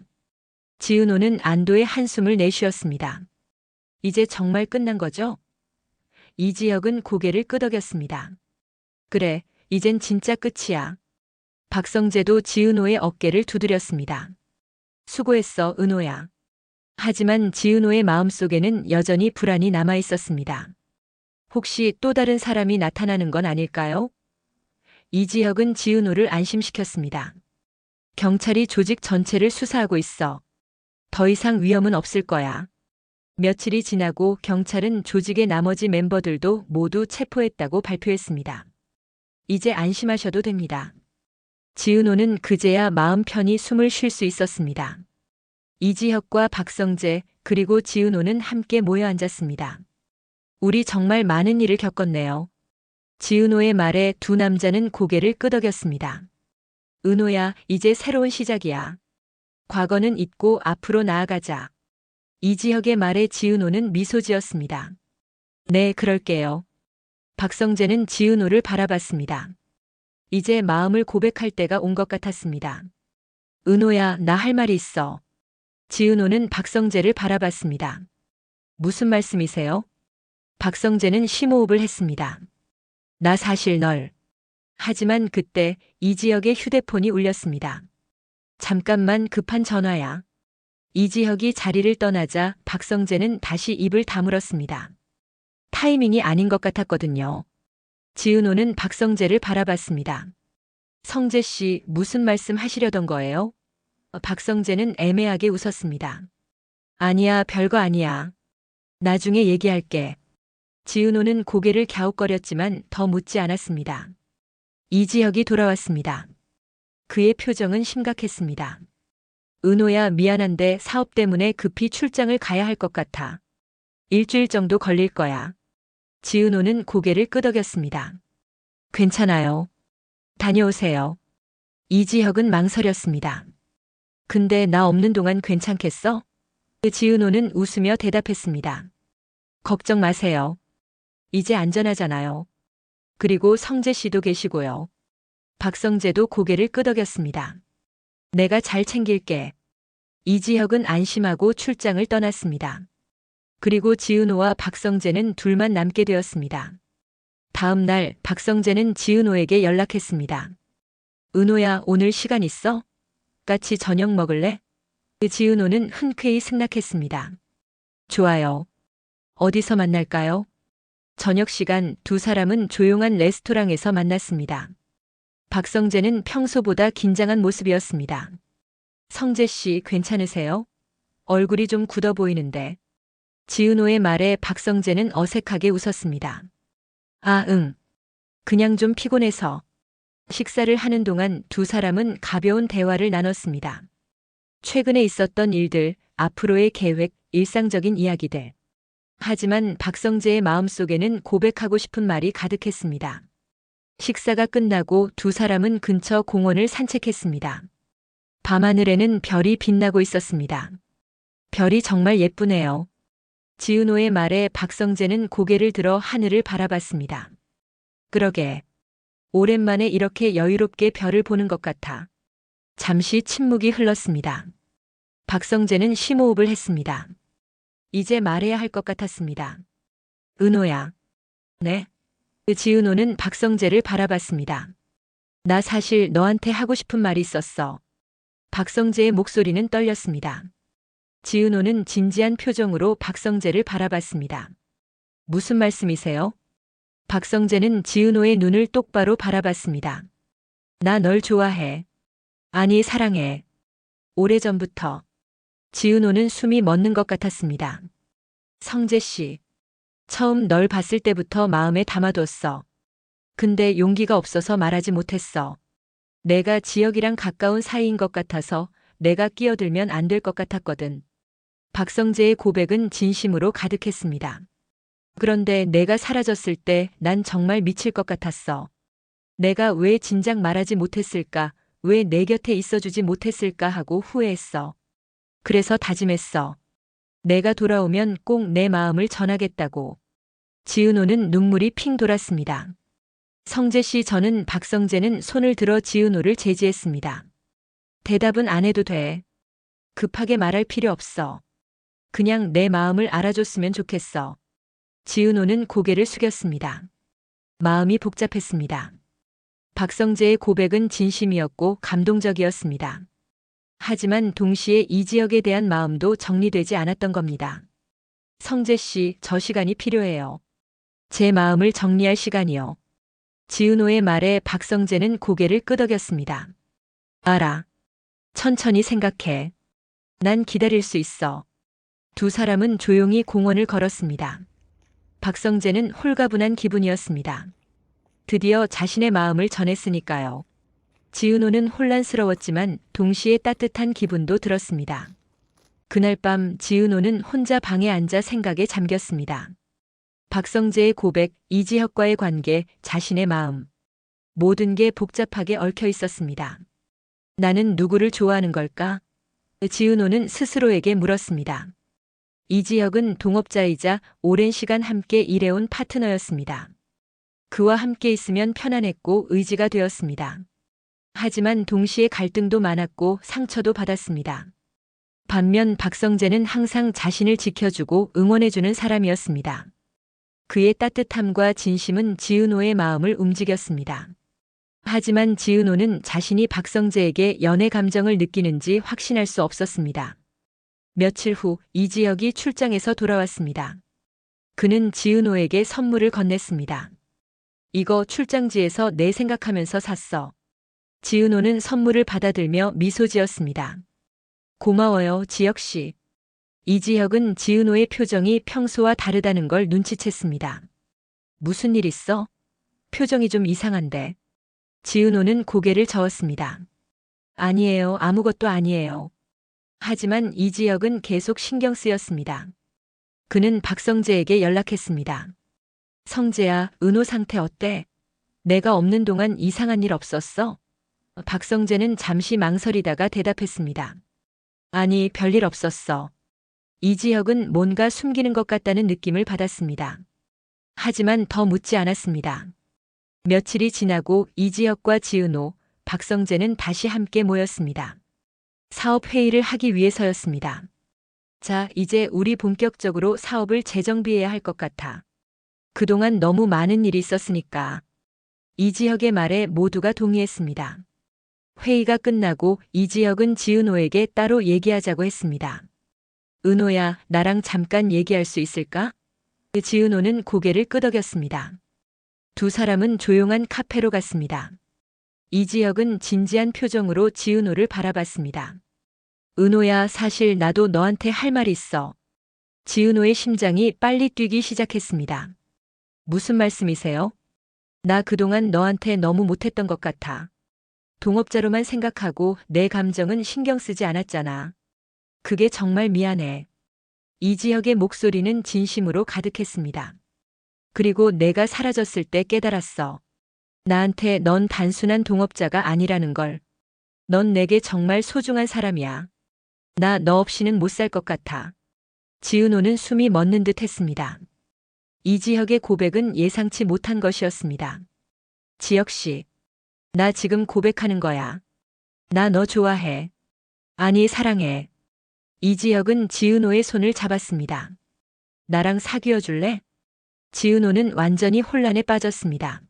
B: 지은호는 안도의 한숨을 내쉬었습니다. 이제 정말 끝난 거죠? 이지혁은 고개를 끄덕였습니다. 그래, 이젠 진짜 끝이야. 박성재도 지은호의 어깨를 두드렸습니다. 수고했어, 은호야. 하지만 지은호의 마음속에는 여전히 불안이 남아 있었습니다. 혹시 또 다른 사람이 나타나는 건 아닐까요? 이지혁은 지은호를 안심시켰습니다. 경찰이 조직 전체를 수사하고 있어. 더 이상 위험은 없을 거야. 며칠이 지나고 경찰은 조직의 나머지 멤버들도 모두 체포했다고 발표했습니다. 이제 안심하셔도 됩니다. 지은호는 그제야 마음 편히 숨을 쉴 수 있었습니다. 이지혁과 박성재 그리고 지은호는 함께 모여 앉았습니다. 우리 정말 많은 일을 겪었네요. 지은호의 말에 두 남자는 고개를 끄덕였습니다. 은호야, 이제 새로운 시작이야. 과거는 잊고 앞으로 나아가자. 이지혁의 말에 지은호는 미소 지었습니다. 네, 그럴게요. 박성재는 지은호를 바라봤습니다. 이제 마음을 고백할 때가 온 것 같았습니다. 은호야, 나 할 말이 있어. 지은호는 박성재를 바라봤습니다. 무슨 말씀이세요? 박성재는 심호흡을 했습니다. 나 사실 널. 하지만 그때 이지혁의 휴대폰이 울렸습니다. 잠깐만, 급한 전화야. 이지혁이 자리를 떠나자 박성재는 다시 입을 다물었습니다. 타이밍이 아닌 것 같았거든요. 지은호는 박성재를 바라봤습니다. 성재 씨, 무슨 말씀 하시려던 거예요? 박성재는 애매하게 웃었습니다. 아니야, 별거 아니야. 나중에 얘기할게. 지은호는 고개를 갸웃거렸지만 더 묻지 않았습니다. 이지혁이 돌아왔습니다. 그의 표정은 심각했습니다. 은호야, 미안한데 사업 때문에 급히 출장을 가야 할 것 같아. 일주일 정도 걸릴 거야. 지은호는 고개를 끄덕였습니다. 괜찮아요. 다녀오세요. 이지혁은 망설였습니다. 근데 나 없는 동안 괜찮겠어? 지은호는 웃으며 대답했습니다. 걱정 마세요. 이제 안전하잖아요. 그리고 성재 씨도 계시고요. 박성재도 고개를 끄덕였습니다. 내가 잘 챙길게. 이지혁은 안심하고 출장을 떠났습니다. 그리고 지은호와 박성재는 둘만 남게 되었습니다. 다음 날 박성재는 지은호에게 연락했습니다. 은호야, 오늘 시간 있어? 같이 저녁 먹을래? 지은호는 흔쾌히 승낙했습니다. 좋아요. 어디서 만날까요? 저녁 시간 두 사람은 조용한 레스토랑에서 만났습니다. 박성재는 평소보다 긴장한 모습이었습니다. 성재 씨, 괜찮으세요? 얼굴이 좀 굳어 보이는데. 지은호의 말에 박성재는 어색하게 웃었습니다. 아, 응. 그냥 좀 피곤해서. 식사를 하는 동안 두 사람은 가벼운 대화를 나눴습니다. 최근에 있었던 일들, 앞으로의 계획, 일상적인 이야기들. 하지만 박성재의 마음속에는 고백하고 싶은 말이 가득했습니다. 식사가 끝나고 두 사람은 근처 공원을 산책했습니다. 밤하늘에는 별이 빛나고 있었습니다. 별이 정말 예쁘네요. 지은호의 말에 박성재는 고개를 들어 하늘을 바라봤습니다. 그러게. 오랜만에 이렇게 여유롭게 별을 보는 것 같아. 잠시 침묵이 흘렀습니다. 박성재는 심호흡을 했습니다. 이제 말해야 할 것 같았습니다. 은호야. 네? 지은호는 박성재를 바라봤습니다. 나 사실 너한테 하고 싶은 말이 있었어. 박성재의 목소리는 떨렸습니다. 지은호는 진지한 표정으로 박성재를 바라봤습니다. 무슨 말씀이세요? 박성재는 지은호의 눈을 똑바로 바라봤습니다. 나 널 좋아해. 아니, 사랑해. 오래전부터. 지은호는 숨이 멎는 것 같았습니다. 성재 씨. 처음 널 봤을 때부터 마음에 담아뒀어. 근데 용기가 없어서 말하지 못했어. 내가 지혁이랑 가까운 사이인 것 같아서 내가 끼어들면 안 될 것 같았거든. 박성재의 고백은 진심으로 가득했습니다. 그런데 내가 사라졌을 때 난 정말 미칠 것 같았어. 내가 왜 진작 말하지 못했을까, 왜 내 곁에 있어주지 못했을까 하고 후회했어. 그래서 다짐했어. 내가 돌아오면 꼭 내 마음을 전하겠다고. 지은호는 눈물이 핑 돌았습니다. 성재 씨, 저는 박성재는 손을 들어 지은호를 제지했습니다. 대답은 안 해도 돼. 급하게 말할 필요 없어. 그냥 내 마음을 알아줬으면 좋겠어. 지은호는 고개를 숙였습니다. 마음이 복잡했습니다. 박성재의 고백은 진심이었고 감동적이었습니다. 하지만 동시에 이지혁에 대한 마음도 정리되지 않았던 겁니다. 성재 씨, 저 시간이 필요해요. 제 마음을 정리할 시간이요. 지은호의 말에 박성재는 고개를 끄덕였습니다. 알아. 천천히 생각해. 난 기다릴 수 있어. 두 사람은 조용히 공원을 걸었습니다. 박성재는 홀가분한 기분이었습니다. 드디어 자신의 마음을 전했으니까요. 지은호는 혼란스러웠지만 동시에 따뜻한 기분도 들었습니다. 그날 밤 지은호는 혼자 방에 앉아 생각에 잠겼습니다. 박성재의 고백, 이지혁과의 관계, 자신의 마음. 모든 게 복잡하게 얽혀 있었습니다. 나는 누구를 좋아하는 걸까? 지은호는 스스로에게 물었습니다. 이지혁은 동업자이자 오랜 시간 함께 일해온 파트너였습니다. 그와 함께 있으면 편안했고 의지가 되었습니다. 하지만 동시에 갈등도 많았고 상처도 받았습니다. 반면 박성재는 항상 자신을 지켜주고 응원해주는 사람이었습니다. 그의 따뜻함과 진심은 지은호의 마음을 움직였습니다. 하지만 지은호는 자신이 박성재에게 연애 감정을 느끼는지 확신할 수 없었습니다. 며칠 후 이지혁이 출장에서 돌아왔습니다. 그는 지은호에게 선물을 건넸습니다. 이거 출장지에서 내 생각하면서 샀어. 지은호는 선물을 받아들며 미소 지었습니다. 고마워요, 지혁씨. 이지혁은 지은호의 표정이 평소와 다르다는 걸 눈치챘습니다. 무슨 일 있어? 표정이 좀 이상한데. 지은호는 고개를 저었습니다. 아니에요, 아무것도 아니에요. 하지만 이지혁은 계속 신경 쓰였습니다. 그는 박성재에게 연락했습니다. 성재야, 은호 상태 어때? 내가 없는 동안 이상한 일 없었어? 박성재는 잠시 망설이다가 대답했습니다. 아니, 별일 없었어. 이지혁은 뭔가 숨기는 것 같다는 느낌을 받았습니다. 하지만 더 묻지 않았습니다. 며칠이 지나고 이지혁과 지은호, 박성재는 다시 함께 모였습니다. 사업 회의를 하기 위해서였습니다. 자, 이제 우리 본격적으로 사업을 재정비해야 할 것 같아. 그동안 너무 많은 일이 있었으니까. 이지혁의 말에 모두가 동의했습니다. 회의가 끝나고 이지혁은 지은호에게 따로 얘기하자고 했습니다. 은호야, 나랑 잠깐 얘기할 수 있을까? 지은호는 고개를 끄덕였습니다. 두 사람은 조용한 카페로 갔습니다. 이지혁은 진지한 표정으로 지은호를 바라봤습니다. 은호야, 사실 나도 너한테 할 말 있어. 지은호의 심장이 빨리 뛰기 시작했습니다. 무슨 말씀이세요? 나 그동안 너한테 너무 못했던 것 같아. 동업자로만 생각하고 내 감정은 신경 쓰지 않았잖아. 그게 정말 미안해. 이지혁의 목소리는 진심으로 가득했습니다. 그리고 내가 사라졌을 때 깨달았어. 나한테 넌 단순한 동업자가 아니라는 걸. 넌 내게 정말 소중한 사람이야. 나 너 없이는 못 살 것 같아. 지은호는 숨이 멎는 듯 했습니다. 이지혁의 고백은 예상치 못한 것이었습니다. 지혁씨, 나 지금 고백하는 거야. 나 너 좋아해. 아니, 사랑해. 이지혁은 지은호의 손을 잡았습니다. 나랑 사귀어 줄래? 지은호는 완전히 혼란에 빠졌습니다.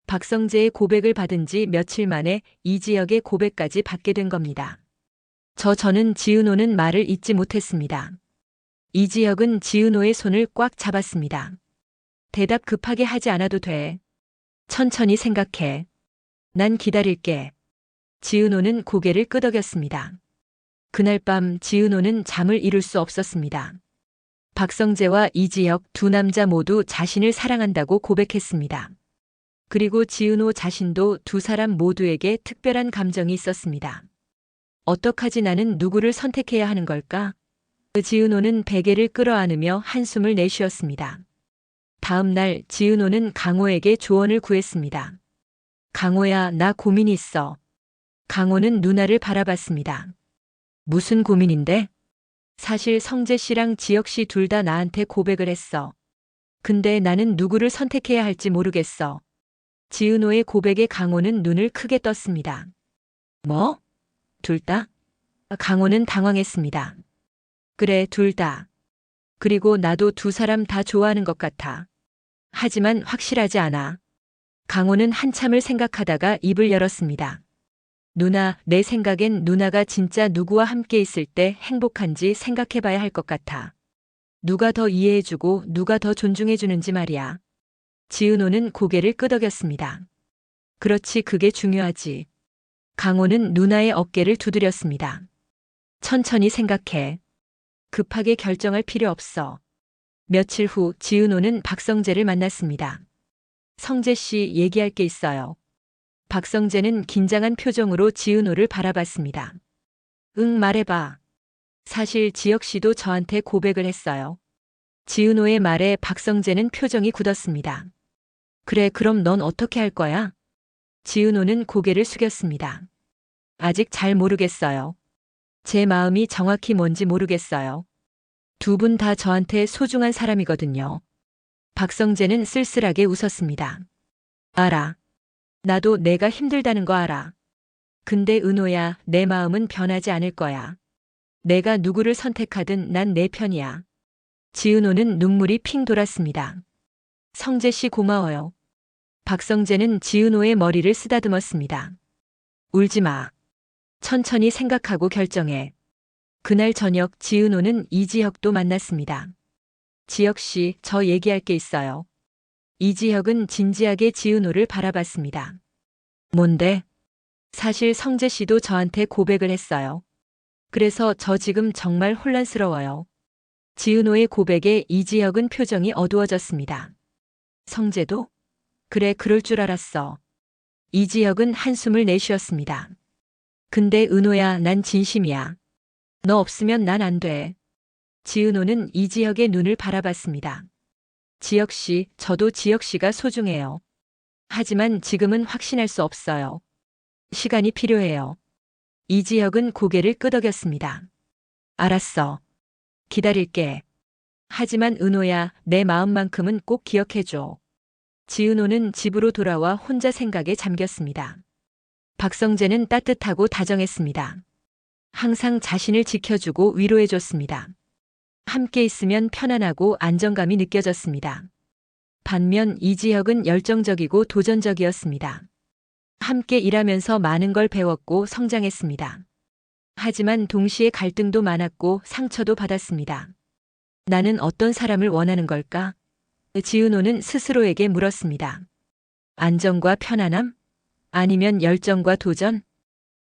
B: 박성재의 고백을 받은 지 며칠 만에 이지혁의 고백까지 받게 된 겁니다. 저는 지은호는 말을 잇지 못했습니다. 이지혁은 지은호의 손을 꽉 잡았습니다. 대답 급하게 하지 않아도 돼. 천천히 생각해. 난 기다릴게. 지은호는 고개를 끄덕였습니다. 그날 밤 지은호는 잠을 이룰 수 없었습니다. 박성재와 이지혁 두 남자 모두 자신을 사랑한다고 고백했습니다. 그리고 지은호 자신도 두 사람 모두에게 특별한 감정이 있었습니다. 어떡하지, 나는 누구를 선택해야 하는 걸까? 지은호는 베개를 끌어안으며 한숨을 내쉬었습니다. 다음 날 지은호는 강호에게 조언을 구했습니다. 강호야, 나 고민이 있어. 강호는 누나를 바라봤습니다. 무슨 고민인데? 사실 성재 씨랑 지혁 씨 둘 다 나한테 고백을 했어. 근데 나는 누구를 선택해야 할지 모르겠어. 지은호의 고백에 강호는 눈을 크게 떴습니다. 뭐? 둘 다? 강호는 당황했습니다. 그래, 둘 다. 그리고 나도 두 사람 다 좋아하는 것 같아. 하지만 확실하지 않아. 강호는 한참을 생각하다가 입을 열었습니다. 누나, 내 생각엔 누나가 진짜 누구와 함께 있을 때 행복한지 생각해봐야 할 것 같아. 누가 더 이해해주고 누가 더 존중해주는지 말이야. 지은호는 고개를 끄덕였습니다. 그렇지, 그게 중요하지. 강호는 누나의 어깨를 두드렸습니다. 천천히 생각해. 급하게 결정할 필요 없어. 며칠 후 지은호는 박성재를 만났습니다. 성재 씨, 얘기할 게 있어요. 박성재는 긴장한 표정으로 지은호를 바라봤습니다. 응, 말해봐. 사실 지혁 씨도 저한테 고백을 했어요. 지은호의 말에 박성재는 표정이 굳었습니다. 그래, 그럼 넌 어떻게 할 거야? 지은호는 고개를 숙였습니다. 아직 잘 모르겠어요. 제 마음이 정확히 뭔지 모르겠어요. 두 분 다 저한테 소중한 사람이거든요. 박성재는 쓸쓸하게 웃었습니다. 알아. 나도 내가 힘들다는 거 알아. 근데 은호야, 내 마음은 변하지 않을 거야. 내가 누구를 선택하든 난 내 편이야. 지은호는 눈물이 핑 돌았습니다. 성재 씨, 고마워요. 박성재는 지은호의 머리를 쓰다듬었습니다. 울지 마. 천천히 생각하고 결정해. 그날 저녁 지은호는 이지혁도 만났습니다. 지혁 씨, 저 얘기할 게 있어요. 이지혁은 진지하게 지은호를 바라봤습니다. 뭔데? 사실 성재 씨도 저한테 고백을 했어요. 그래서 저 지금 정말 혼란스러워요. 지은호의 고백에 이지혁은 표정이 어두워졌습니다. 성재도? 그래, 그럴 줄 알았어. 이지혁은 한숨을 내쉬었습니다. 근데 은호야, 난 진심이야. 너 없으면 난 안 돼. 지은호는 이지혁의 눈을 바라봤습니다. 지혁 씨, 저도 지혁 씨가 소중해요. 하지만 지금은 확신할 수 없어요. 시간이 필요해요. 이지혁은 고개를 끄덕였습니다. 알았어. 기다릴게. 하지만 은호야, 내 마음만큼은 꼭 기억해줘. 지은호는 집으로 돌아와 혼자 생각에 잠겼습니다. 박성재는 따뜻하고 다정했습니다. 항상 자신을 지켜주고 위로해줬습니다. 함께 있으면 편안하고 안정감이 느껴졌습니다. 반면 이지혁은 열정적이고 도전적이었습니다. 함께 일하면서 많은 걸 배웠고 성장했습니다. 하지만 동시에 갈등도 많았고 상처도 받았습니다. 나는 어떤 사람을 원하는 걸까? 지은호는 스스로에게 물었습니다. 안정과 편안함? 아니면 열정과 도전?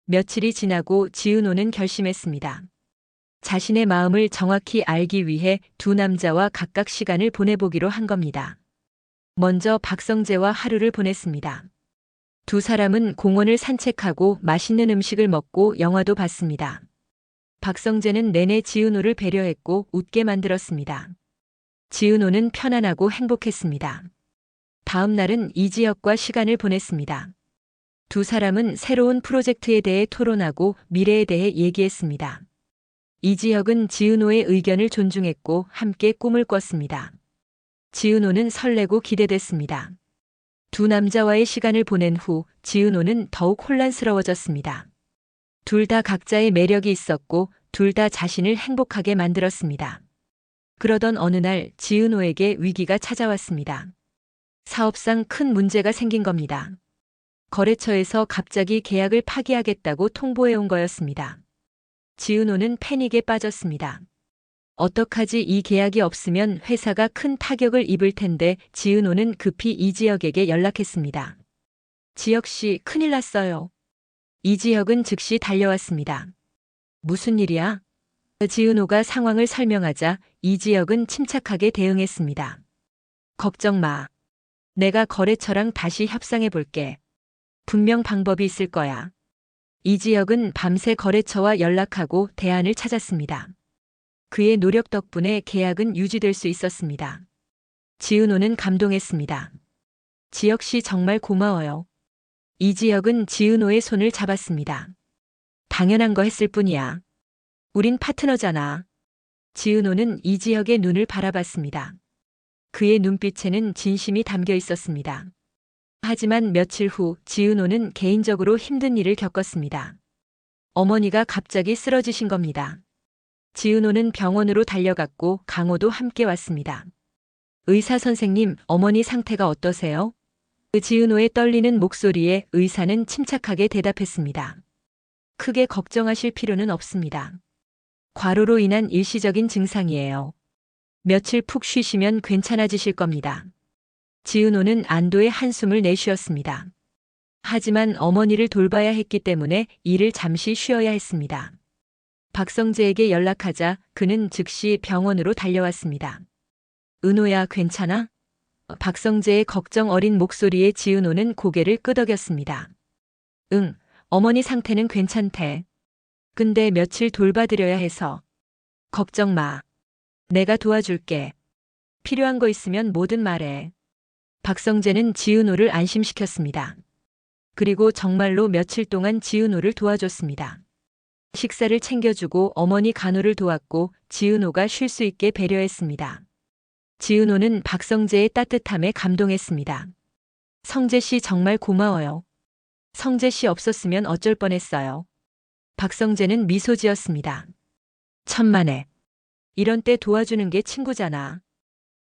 B: 며칠이 지나고 지은호는 결심했습니다. 자신의 마음을 정확히 알기 위해 두 남자와 각각 시간을 보내보기로 한 겁니다. 먼저 박성재와 하루를 보냈습니다. 두 사람은 공원을 산책하고 맛있는 음식을 먹고 영화도 봤습니다. 박성재는 내내 지은호를 배려했고 웃게 만들었습니다. 지은호는 편안하고 행복했습니다. 다음 날은 이지혁과 시간을 보냈습니다. 두 사람은 새로운 프로젝트에 대해 토론하고 미래에 대해 얘기했습니다. 이지혁은 지은호의 의견을 존중했고 함께 꿈을 꿨습니다. 지은호는 설레고 기대됐습니다. 두 남자와의 시간을 보낸 후 지은호는 더욱 혼란스러워졌습니다. 둘 다 각자의 매력이 있었고 둘 다 자신을 행복하게 만들었습니다. 그러던 어느 날 지은호에게 위기가 찾아왔습니다. 사업상 큰 문제가 생긴 겁니다. 거래처에서 갑자기 계약을 파기하겠다고 통보해 온 거였습니다. 지은호는 패닉에 빠졌습니다. 어떡하지, 이 계약이 없으면 회사가 큰 타격을 입을 텐데. 지은호는 급히 이지혁에게 연락했습니다. 지혁 씨, 큰일 났어요. 이지혁은 즉시 달려왔습니다. 무슨 일이야? 지은호가 상황을 설명하자 이지혁은 침착하게 대응했습니다. 걱정 마. 내가 거래처랑 다시 협상해 볼게. 분명 방법이 있을 거야. 이지혁은 밤새 거래처와 연락하고 대안을 찾았습니다. 그의 노력 덕분에 계약은 유지될 수 있었습니다. 지은호는 감동했습니다. 지혁 씨, 정말 고마워요. 이지혁은 지은호의 손을 잡았습니다. 당연한 거 했을 뿐이야. 우린 파트너잖아. 지은호는 이지혁의 눈을 바라봤습니다. 그의 눈빛에는 진심이 담겨 있었습니다. 하지만 며칠 후 지은호는 개인적으로 힘든 일을 겪었습니다. 어머니가 갑자기 쓰러지신 겁니다. 지은호는 병원으로 달려갔고 강호도 함께 왔습니다. 의사 선생님, 어머니 상태가 어떠세요? 지은호의 떨리는 목소리에 의사는 침착하게 대답했습니다. 크게 걱정하실 필요는 없습니다. 과로로 인한 일시적인 증상이에요. 며칠 푹 쉬시면 괜찮아지실 겁니다. 지은호는 안도의 한숨을 내쉬었습니다. 하지만 어머니를 돌봐야 했기 때문에 일을 잠시 쉬어야 했습니다. 박성재에게 연락하자 그는 즉시 병원으로 달려왔습니다. 은호야, 괜찮아? 박성재의 걱정 어린 목소리에 지은호는 고개를 끄덕였습니다. 응, 어머니 상태는 괜찮대. 근데 며칠 돌봐드려야 해서. 걱정 마. 내가 도와줄게. 필요한 거 있으면 뭐든 말해. 박성재는 지은호를 안심시켰습니다. 그리고 정말로 며칠 동안 지은호를 도와줬습니다. 식사를 챙겨주고 어머니 간호를 도왔고 지은호가 쉴 수 있게 배려했습니다. 지은호는 박성재의 따뜻함에 감동했습니다. 성재 씨 정말 고마워요. 성재 씨 없었으면 어쩔 뻔했어요. 박성재는 미소 지었습니다. 천만에. 이런 때 도와주는 게 친구잖아.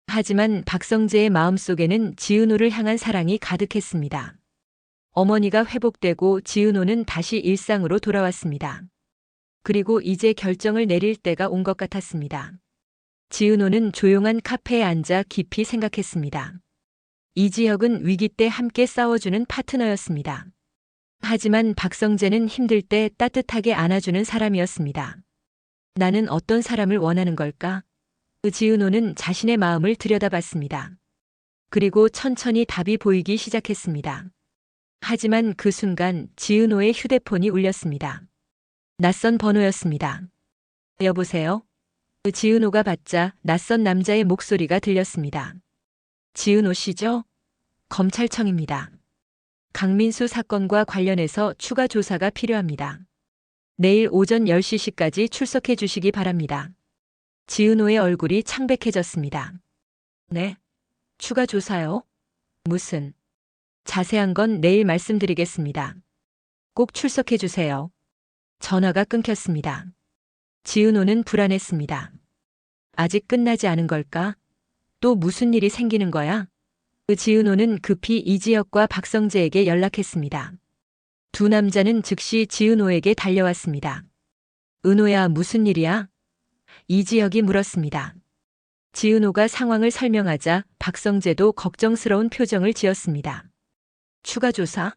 B: 하지만 박성재의 마음속에는 지은호를 향한 사랑이 가득했습니다. 어머니가 회복되고 지은호는 다시 일상으로 돌아왔습니다. 그리고 이제 결정을 내릴 때가 온 것 같았습니다. 지은호는 조용한 카페에 앉아 깊이 생각했습니다. 이지혁은 위기 때 함께 싸워주는 파트너였습니다. 하지만 박성재는 힘들 때 따뜻하게 안아주는 사람이었습니다. 나는 어떤 사람을 원하는 걸까? 지은호는 자신의 마음을 들여다봤습니다. 그리고 천천히 답이 보이기 시작했습니다. 하지만 그 순간 지은호의 휴대폰이 울렸습니다. 낯선 번호였습니다. 여보세요? 지은호가 받자 낯선 남자의 목소리가 들렸습니다. 지은호 씨죠? 검찰청입니다. 강민수 사건과 관련해서 추가 조사가 필요합니다. 내일 오전 10시까지 출석해 주시기 바랍니다. 지은호의 얼굴이 창백해졌습니다. 네? 추가 조사요? 무슨? 자세한 건 내일 말씀드리겠습니다. 꼭 출석해 주세요. 전화가 끊겼습니다. 지은호는 불안했습니다. 아직 끝나지 않은 걸까? 또 무슨 일이 생기는 거야? 지은호는 급히 이지혁과 박성재에게 연락했습니다. 두 남자는 즉시 지은호에게 달려왔습니다. 은호야, 무슨 일이야? 이지혁이 물었습니다. 지은호가 상황을 설명하자 박성재도 걱정스러운 표정을 지었습니다. 추가 조사?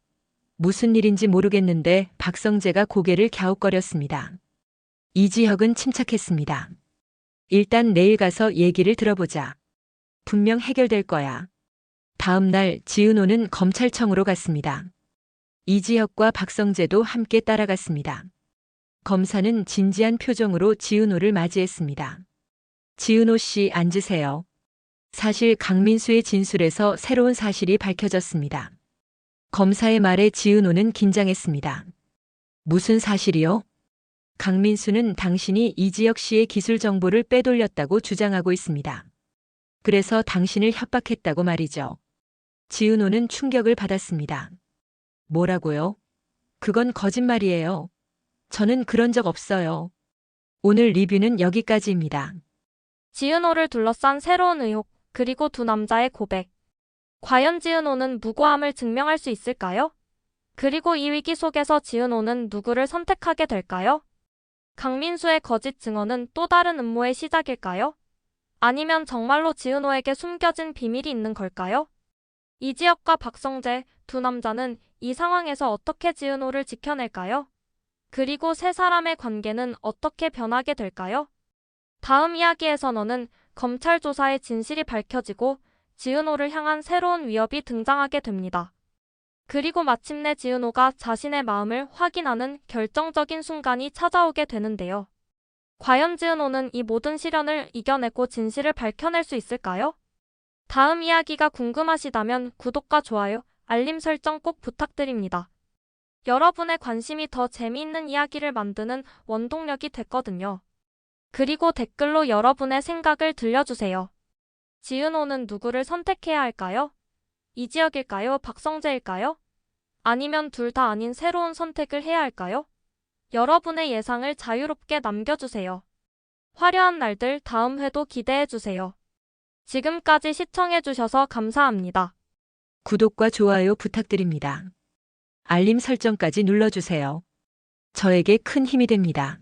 B: 무슨 일인지 모르겠는데 박성재가 고개를 갸웃거렸습니다. 이지혁은 침착했습니다. 일단 내일 가서 얘기를 들어보자. 분명 해결될 거야. 다음 날 지은호는 검찰청으로 갔습니다. 이지혁과 박성재도 함께 따라갔습니다. 검사는 진지한 표정으로 지은호를 맞이했습니다. 지은호 씨, 앉으세요. 사실 강민수의 진술에서 새로운 사실이 밝혀졌습니다. 검사의 말에 지은호는 긴장했습니다. 무슨 사실이요? 강민수는 당신이 이지혁 씨의 기술 정보를 빼돌렸다고 주장하고 있습니다. 그래서 당신을 협박했다고 말이죠. 지은호는 충격을 받았습니다. 뭐라고요? 그건 거짓말이에요. 저는 그런 적 없어요. 오늘 리뷰는 여기까지입니다.
H: 지은호를 둘러싼 새로운 의혹, 그리고 두 남자의 고백. 과연 지은호는 무고함을 증명할 수 있을까요? 그리고 이 위기 속에서 지은호는 누구를 선택하게 될까요? 강민수의 거짓 증언은 또 다른 음모의 시작일까요? 아니면 정말로 지은호에게 숨겨진 비밀이 있는 걸까요? 이지혁과 박성재, 두 남자는 이 상황에서 어떻게 지은호를 지켜낼까요? 그리고 세 사람의 관계는 어떻게 변하게 될까요? 다음 이야기에서 너는 검찰 조사의 진실이 밝혀지고 지은호를 향한 새로운 위협이 등장하게 됩니다. 그리고 마침내 지은호가 자신의 마음을 확인하는 결정적인 순간이 찾아오게 되는데요. 과연 지은호는 이 모든 시련을 이겨내고 진실을 밝혀낼 수 있을까요? 다음 이야기가 궁금하시다면 구독과 좋아요, 알림 설정 꼭 부탁드립니다. 여러분의 관심이 더 재미있는 이야기를 만드는 원동력이 됐거든요. 그리고 댓글로 여러분의 생각을 들려주세요. 지은호는 누구를 선택해야 할까요? 이지혁일까요? 박성재일까요? 아니면 둘 다 아닌 새로운 선택을 해야 할까요? 여러분의 예상을 자유롭게 남겨주세요. 화려한 날들 다음 회도 기대해주세요. 지금까지 시청해주셔서 감사합니다.
B: 구독과 좋아요 부탁드립니다. 알림 설정까지 눌러주세요. 저에게 큰 힘이 됩니다.